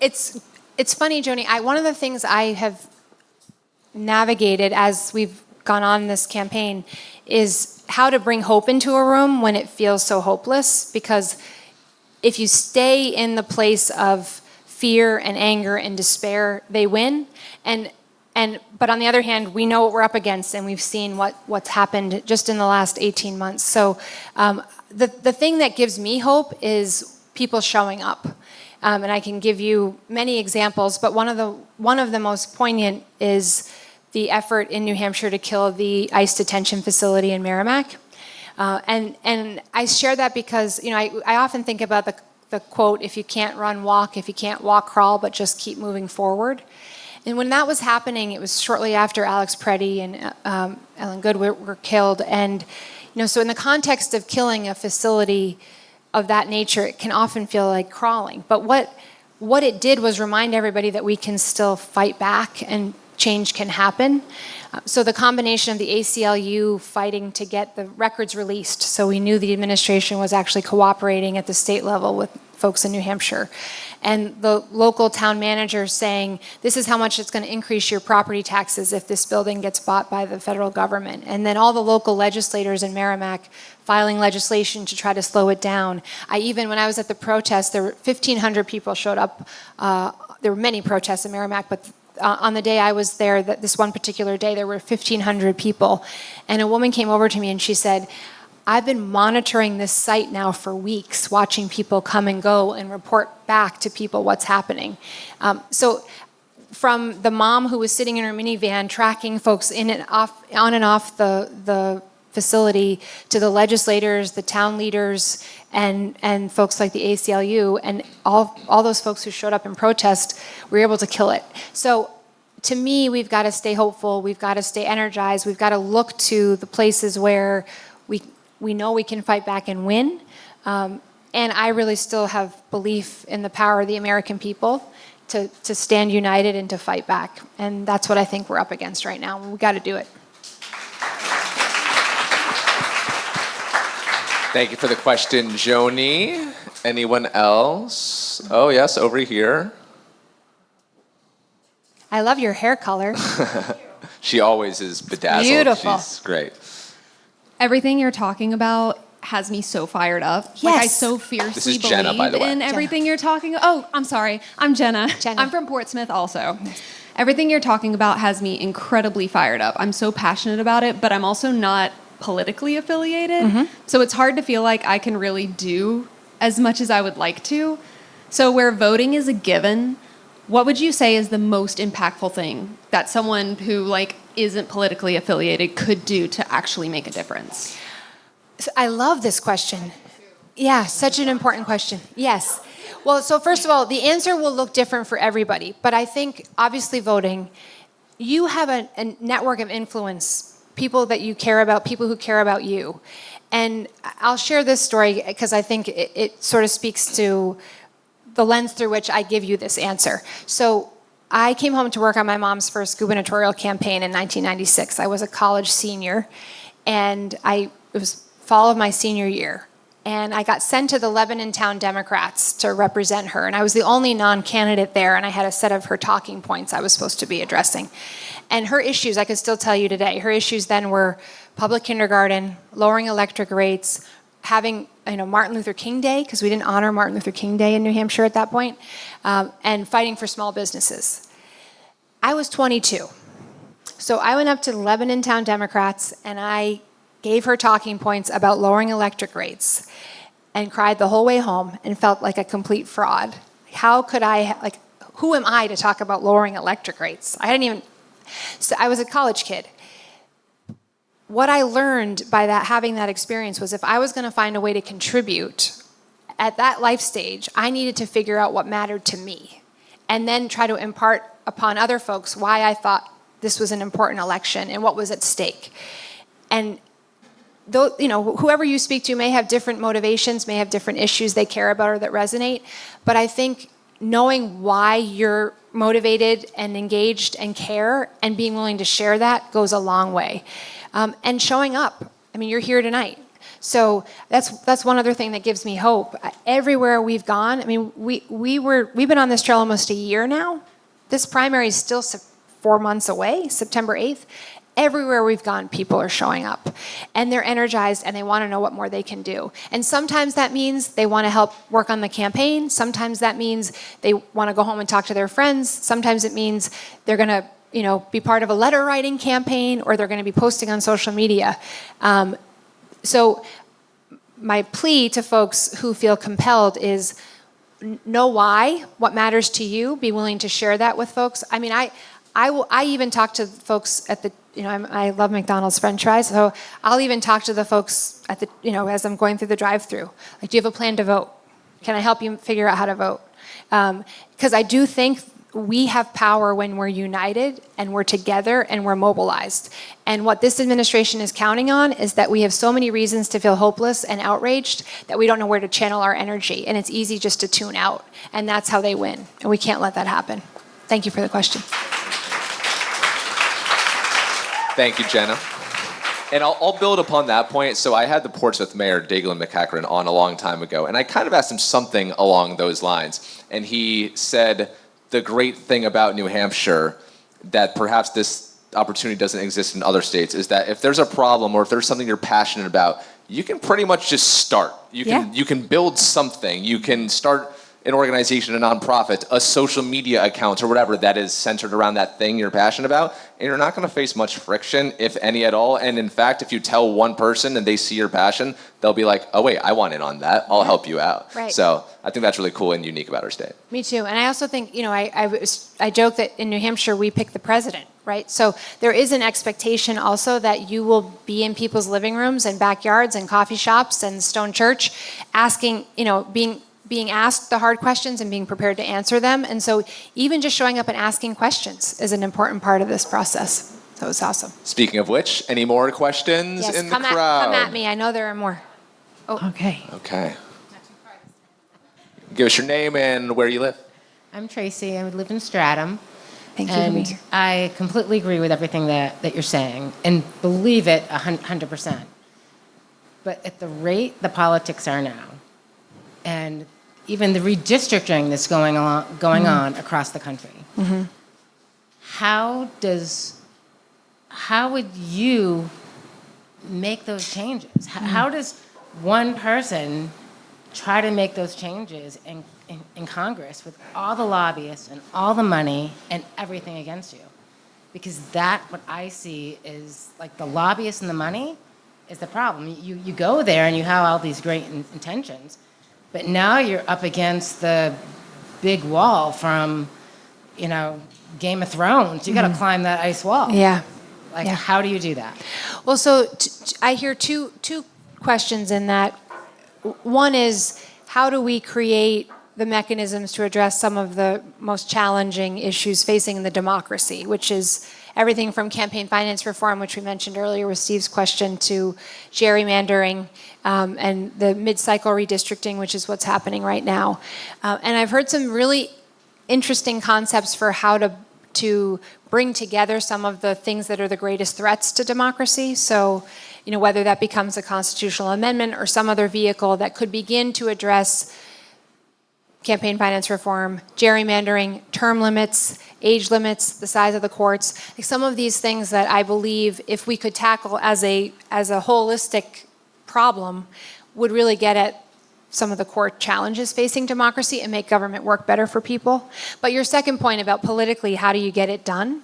it's funny, Joni. One of the things I have navigated as we've gone on this campaign is how to bring hope into a room when it feels so hopeless. Because if you stay in the place of fear and anger and despair, they win. But on the other hand, we know what we're up against, and we've seen what's happened just in the last 18 months. So the thing that gives me hope is people showing up. And I can give you many examples, but one of the most poignant is the effort in New Hampshire to kill the ICE detention facility in Merrimack. And I share that because, you know, I often think about the quote, if you can't run, walk, if you can't walk, crawl, but just keep moving forward. And when that was happening, it was shortly after Alex Preddy and Ellen Good were killed. And, you know, so in the context of killing a facility of that nature, it can often feel like crawling. But what it did was remind everybody that we can still fight back and change can happen. So the combination of the ACLU fighting to get the records released, so we knew the administration was actually cooperating at the state level with folks in New Hampshire, and the local town manager saying, this is how much it's going to increase your property taxes if this building gets bought by the federal government. And then all the local legislators in Merrimack filing legislation to try to slow it down. When I was at the protest, there were 1,500 people showed up. There were many protests in Merrimack, but on the day I was there, this one particular day, there were 1,500 people. And a woman came over to me and she said, I've been monitoring this site now for weeks, watching people come and go and report back to people what's happening. So from the mom who was sitting in her minivan tracking folks on and off the facility, to the legislators, the town leaders, and folks like the ACLU, and all those folks who showed up in protest, we were able to kill it. So to me, we've got to stay hopeful, we've got to stay energized, we've got to look to the places where we know we can fight back and win. And I really still have belief in the power of the American people to stand united and to fight back. And that's what I think we're up against right now. We've got to do it. Thank you for the question, Joni. Anyone else? Oh, yes, over here. I love your hair color. She always is bedazzled. Beautiful. She's great. Everything you're talking about has me so fired up. Yes. Like I so fiercely This is Jenna, by the way. in everything you're talking. Oh, I'm sorry. I'm Jenna. I'm from Portsmouth also. Everything you're talking about has me incredibly fired up. I'm so passionate about it, but I'm also not politically affiliated. Mm-hmm. So it's hard to feel like I can really do as much as I would like to. So where voting is a given, what would you say is the most impactful thing that someone who isn't politically affiliated could do to actually make a difference? I love this question. Yeah, such an important question. Yes. Well, so first of all, the answer will look different for everybody. But I think, obviously, voting, you have a network of influence, people that you care about, people who care about you. And I'll share this story because I think it sort of speaks to the lens through which I give you this answer. So I came home to work on my mom's first gubernatorial campaign in 1996. I was a college senior, and it was fall of my senior year. And I got sent to the Lebanon Town Democrats to represent her. And I was the only non-candidate there, and I had a set of her talking points I was supposed to be addressing. And her issues, I could still tell you today, her issues then were public kindergarten, lowering electric rates, having Martin Luther King Day, because we didn't honor Martin Luther King Day in New Hampshire at that point, and fighting for small businesses. I was 22. So I went up to the Lebanon Town Democrats, and I gave her talking points about lowering electric rates, and cried the whole way home and felt like a complete fraud. How could I, like, who am I to talk about lowering electric rates? So I was a college kid. What I learned by having that experience was if I was going to find a way to contribute at that life stage, I needed to figure out what mattered to me and then try to impart upon other folks why I thought this was an important election and what was at stake. And though, whoever you speak to may have different motivations, may have different issues they care about or that resonate, but I think knowing why you're motivated and engaged and care and being willing to share that goes a long way. And showing up. I mean, you're here tonight. So that's one other thing that gives me hope. Everywhere we've gone, I mean, we've been on this trail almost a year now. This primary is still 4 months away, September 8th. Everywhere we've gone, people are showing up. And they're energized and they want to know what more they can do. And sometimes that means they want to help work on the campaign. Sometimes that means they want to go home and talk to their friends. Sometimes it means they're going to be part of a letter writing campaign, or they're going to be posting on social media. So my plea to folks who feel compelled is know why, what matters to you, be willing to share that with folks. I mean, I even talk to folks at the, I love McDonald's French fries, so I'll even talk to the folks at the, as I'm going through the drive-through. Like, do you have a plan to vote? Can I help you figure out how to vote? Because I do think we have power when we're united and we're together and we're mobilized. And what this administration is counting on is that we have so many reasons to feel hopeless and outraged that we don't know where to channel our energy. And it's easy just to tune out. And that's how they win. And we can't let that happen. Thank you for the question. Thank you, Jenna. And I'll build upon that point. So I had the Portsmouth mayor, Daglin McCackran, on a long time ago. And I kind of asked him something along those lines. And he said, the great thing about New Hampshire, that perhaps this opportunity doesn't exist in other states, is that if there's a problem or if there's something you're passionate about, you can pretty much just start. You can build something. You can start an organization, a nonprofit, a social media account, or whatever that is centered around that thing you're passionate about, and you're not going to face much friction, if any at all. And in fact, if you tell one person and they see your passion, they'll be like, oh wait, I want in on that. I'll help you out. Right. So I think that's really cool and unique about our state. Me too. And I also think, I joke that in New Hampshire we pick the president, right? So there is an expectation also that you will be in people's living rooms and backyards and coffee shops and Stone Church asking, being asked the hard questions and being prepared to answer them. And so even just showing up and asking questions is an important part of this process. So it's awesome. Speaking of which, any more questions in the crowd? Come at me. I know there are more. Oh. Okay. Give us your name and where you live. I'm Tracy. I live in Stratham. Thank you for being here. I completely agree with everything that you're saying and believe it 100%. But at the rate the politics are now, and even the redistricting that's going on across the country, how would you make those changes? How does one person try to make those changes in Congress with all the lobbyists and all the money and everything against you? Because what I see is like the lobbyists and the money is the problem. You go there and you have all these great intentions, but now you're up against the big wall from, Game of Thrones. You got to climb that ice wall. Yeah. How do you do that? Well, so I hear two questions in that. One is, how do we create the mechanisms to address some of the most challenging issues facing the democracy, which is everything from campaign finance reform, which we mentioned earlier with Steve's question, to gerrymandering and the mid-cycle redistricting, which is what's happening right now. And I've heard some really interesting concepts for how to bring together some of the things that are the greatest threats to democracy. So, whether that becomes a constitutional amendment or some other vehicle that could begin to address campaign finance reform, gerrymandering, term limits, age limits, the size of the courts, like some of these things that I believe if we could tackle as a holistic problem would really get at some of the core challenges facing democracy and make government work better for people. But your second point about politically, how do you get it done?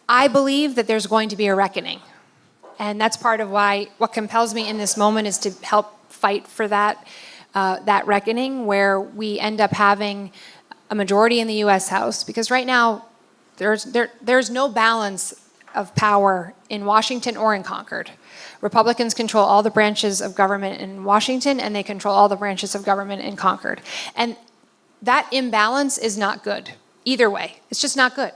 I believe that there's going to be a reckoning. And that's part of why what compels me in this moment is to help fight for that reckoning, where we end up having a majority in the U.S. House, because right now there's no balance of power in Washington or in Concord. Republicans control all the branches of government in Washington, and they control all the branches of government in Concord. And that imbalance is not good either way. It's just not good.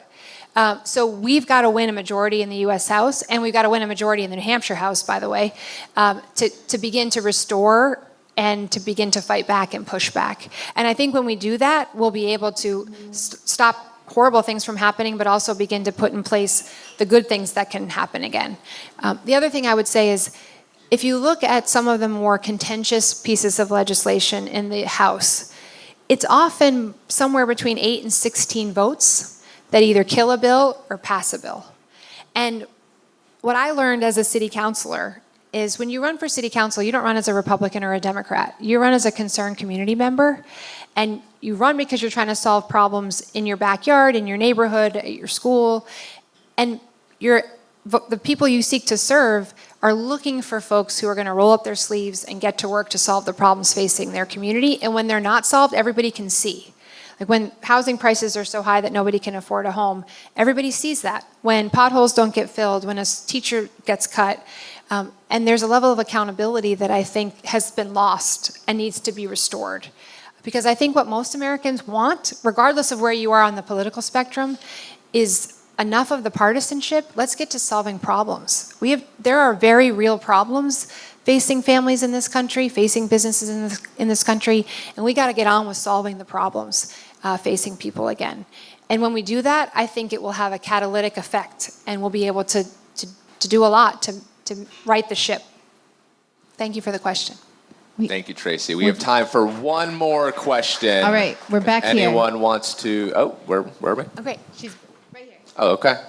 So we've got to win a majority in the U.S. House, and we've got to win a majority in the New Hampshire House, by the way, to begin to restore and to begin to fight back and push back. And I think when we do that, we'll be able to stop horrible things from happening, but also begin to put in place the good things that can happen again. The other thing I would say is, if you look at some of the more contentious pieces of legislation in the House, it's often somewhere between 8 and 16 votes that either kill a bill or pass a bill. And what I learned as a city councilor is when you run for city council, you don't run as a Republican or a Democrat. You run as a concerned community member, and you run because you're trying to solve problems in your backyard, in your neighborhood, at your school, and the people you seek to serve are looking for folks who are going to roll up their sleeves and get to work to solve the problems facing their community. And when they're not solved, everybody can see. Like when housing prices are so high that nobody can afford a home, everybody sees that. When potholes don't get filled, when a teacher gets cut, and there's a level of accountability that I think has been lost and needs to be restored. Because I think what most Americans want, regardless of where you are on the political spectrum, is enough of the partisanship. Let's get to solving problems. There are very real problems facing families in this country, facing businesses in this country, and we got to get on with solving the problems facing people again. And when we do that, I think it will have a catalytic effect, and we'll be able to do a lot to right the ship. Thank you for the question. Thank you, Tracy. We have time for one more question. All right, we're back here. Anyone wants to? Oh, where are we? Okay, she's right here. Oh, okay.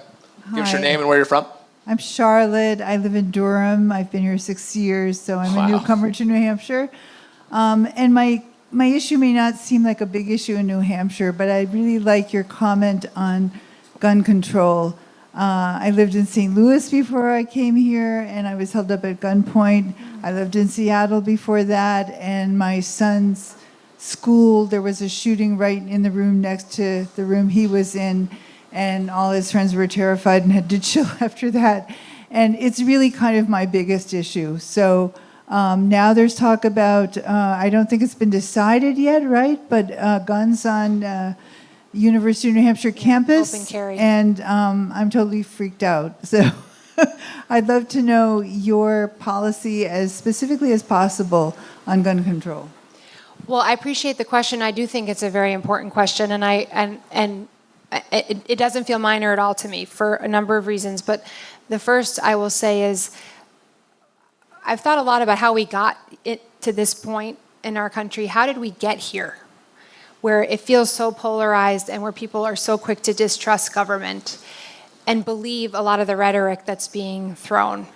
Give us your name and where you're from. I'm Charlotte. I live in Durham. I've been here 6 years, so I'm a newcomer to New Hampshire. And my issue may not seem like a big issue in New Hampshire, but I really like your comment on gun control. I lived in St. Louis before I came here, and I was held up at gunpoint. I lived in Seattle before that, and my son's school, there was a shooting right in the room next to the room he was in, and all his friends were terrified and had to chill after that. And it's really kind of my biggest issue. So now there's talk about, I don't think it's been decided yet, right? But guns on University of New Hampshire campus. Open carry. And I'm totally freaked out. So I'd love to know your policy as specifically as possible on gun control. Well, I appreciate the question. I do think it's a very important question, and it doesn't feel minor at all to me for a number of reasons. But the first I will say is I've thought a lot about how we got it to this point in our country. How did we get here, where it feels so polarized and where people are so quick to distrust government and believe a lot of the rhetoric that's being thrown?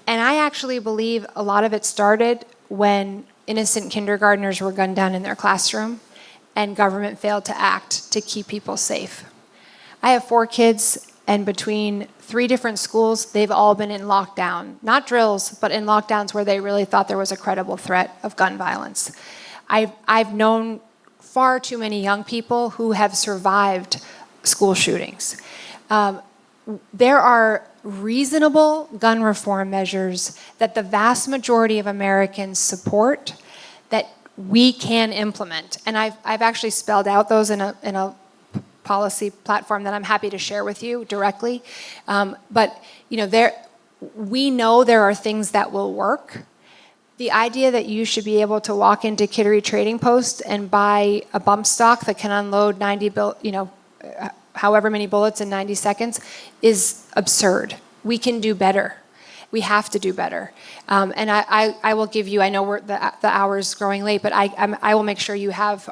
And I actually believe a lot of it started when innocent kindergartners were gunned down in their classroom and government failed to act to keep people safe. I have 4 kids, and between 3 different schools, they've all been in lockdown. Not drills, but in lockdowns where they really thought there was a credible threat of gun violence. I've known far too many young people who have survived school shootings. There are reasonable gun reform measures that the vast majority of Americans support that we can implement. And I've actually spelled out those in a policy platform that I'm happy to share with you directly. But we know there are things that will work. The idea that you should be able to walk into Kittery Trading Post and buy a bump stock that can unload however many bullets in 90 seconds is absurd. We can do better. We have to do better. And I will give you, I know the hour's growing late, but I will make sure you have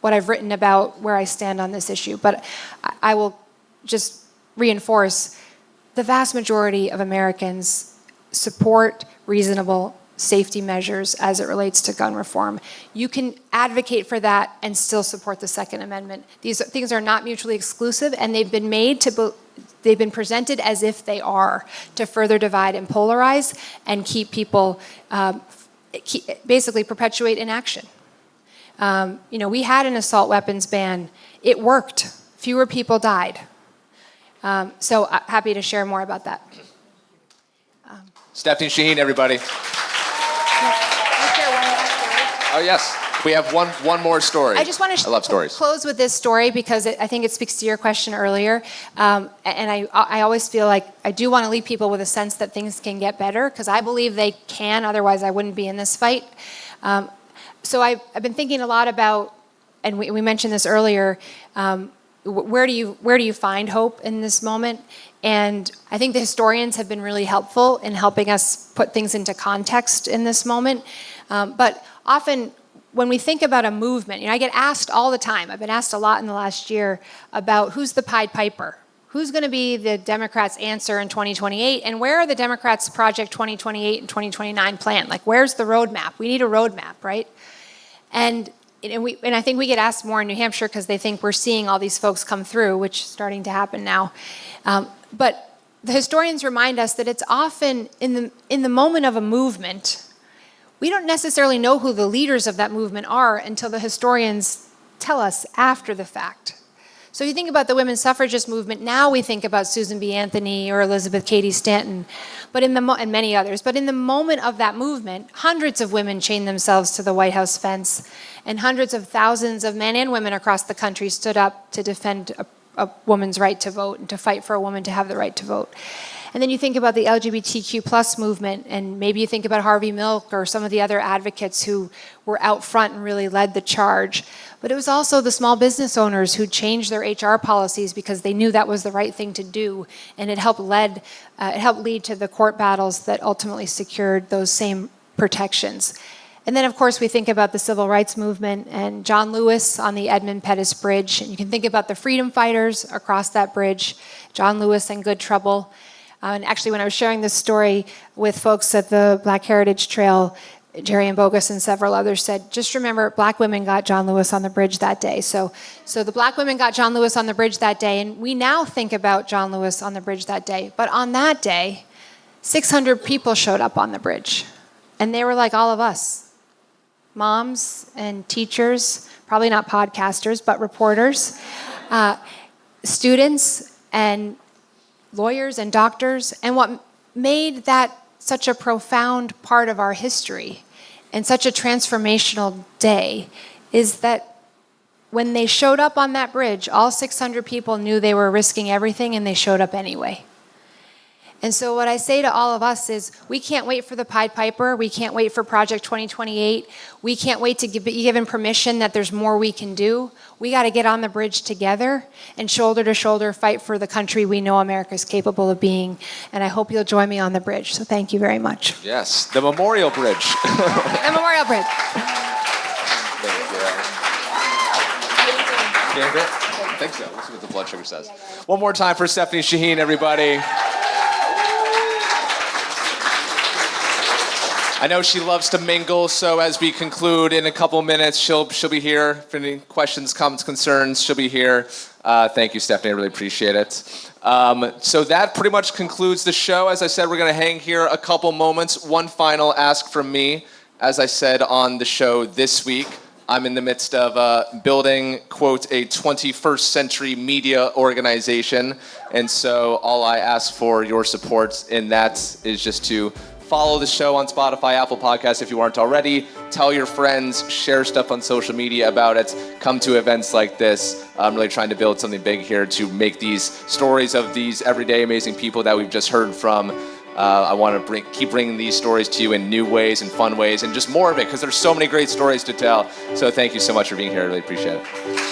what I've written about where I stand on this issue. But I will just reinforce the vast majority of Americans support reasonable safety measures as it relates to gun reform. You can advocate for that and still support the Second Amendment. These things are not mutually exclusive, and they've been made they've been presented as if they are, to further divide and polarize and keep people, basically perpetuate inaction. We had an assault weapons ban. It worked. Fewer people died. So happy to share more about that. Stefany Shaheen, everybody. Oh, yes. We have one more story. I just want to I love stories. close with this story because I think it speaks to your question earlier. And I always feel like I do want to leave people with a sense that things can get better, because I believe they can. Otherwise, I wouldn't be in this fight. So I've been thinking a lot about, and we mentioned this earlier, where do you find hope in this moment? And I think the historians have been really helpful in helping us put things into context in this moment. But often when we think about a movement, I get asked all the time, I've been asked a lot in the last year about who's the Pied Piper? Who's going to be the Democrats' answer in 2028? And where are the Democrats' Project 2028 and 2029 plan? Like, where's the roadmap? We need a roadmap, right? And I think we get asked more in New Hampshire because they think we're seeing all these folks come through, which is starting to happen now. But the historians remind us that it's often in the moment of a movement, we don't necessarily know who the leaders of that movement are until the historians tell us after the fact. So you think about the women's suffragist movement, now we think about Susan B. Anthony or Elizabeth Cady Stanton, and many others. But in the moment of that movement, hundreds of women chained themselves to the White House fence, and hundreds of thousands of men and women across the country stood up to defend a woman's right to vote and to fight for a woman to have the right to vote. And then you think about the LGBTQ plus movement, and maybe you think about Harvey Milk or some of the other advocates who were out front and really led the charge. But it was also the small business owners who changed their HR policies because they knew that was the right thing to do, and it helped lead to the court battles that ultimately secured those same protections. And then, of course, we think about the civil rights movement and John Lewis on the Edmund Pettus Bridge. And you can think about the freedom fighters across that bridge, John Lewis and Good Trouble. And actually, when I was sharing this story with folks at the Black Heritage Trail, Jerry and Bogus and several others said, just remember, black women got John Lewis on the bridge that day. So the black women got John Lewis on the bridge that day, and we now think about John Lewis on the bridge that day. But on that day, 600 people showed up on the bridge. And they were like all of us. Moms and teachers, probably not podcasters, but reporters, students and lawyers and doctors. And what made that such a profound part of our history and such a transformational day is that when they showed up on that bridge, all 600 people knew they were risking everything, and they showed up anyway. And so what I say to all of us is, we can't wait for the Pied Piper. We can't wait for Project 2028. We can't wait to be given permission that there's more we can do. We got to get on the bridge together and shoulder to shoulder fight for the country we know America is capable of being. And I hope you'll join me on the bridge. So thank you very much. Yes, the Memorial Bridge. The Memorial Bridge. I think so. Let's see what the blood sugar says. One more time for Stefany Shaheen, everybody. I know she loves to mingle, so as we conclude in a couple minutes, she'll be here. For any questions, comments, concerns, she'll be here. Thank you, Stefany. I really appreciate it. So that pretty much concludes the show. As I said, we're going to hang here a couple moments. One final ask from me. As I said on the show this week, I'm in the midst of building, quote, a 21st century media organization. And so all I ask for your support in that is just to follow the show on Spotify, Apple Podcasts if you aren't already. Tell your friends, share stuff on social media about it. Come to events like this. I'm really trying to build something big here to make these stories of these everyday amazing people that we've just heard from. I want to keep bringing these stories to you in new ways and fun ways and just more of it, because there's so many great stories to tell. So thank you so much for being here. I really appreciate it.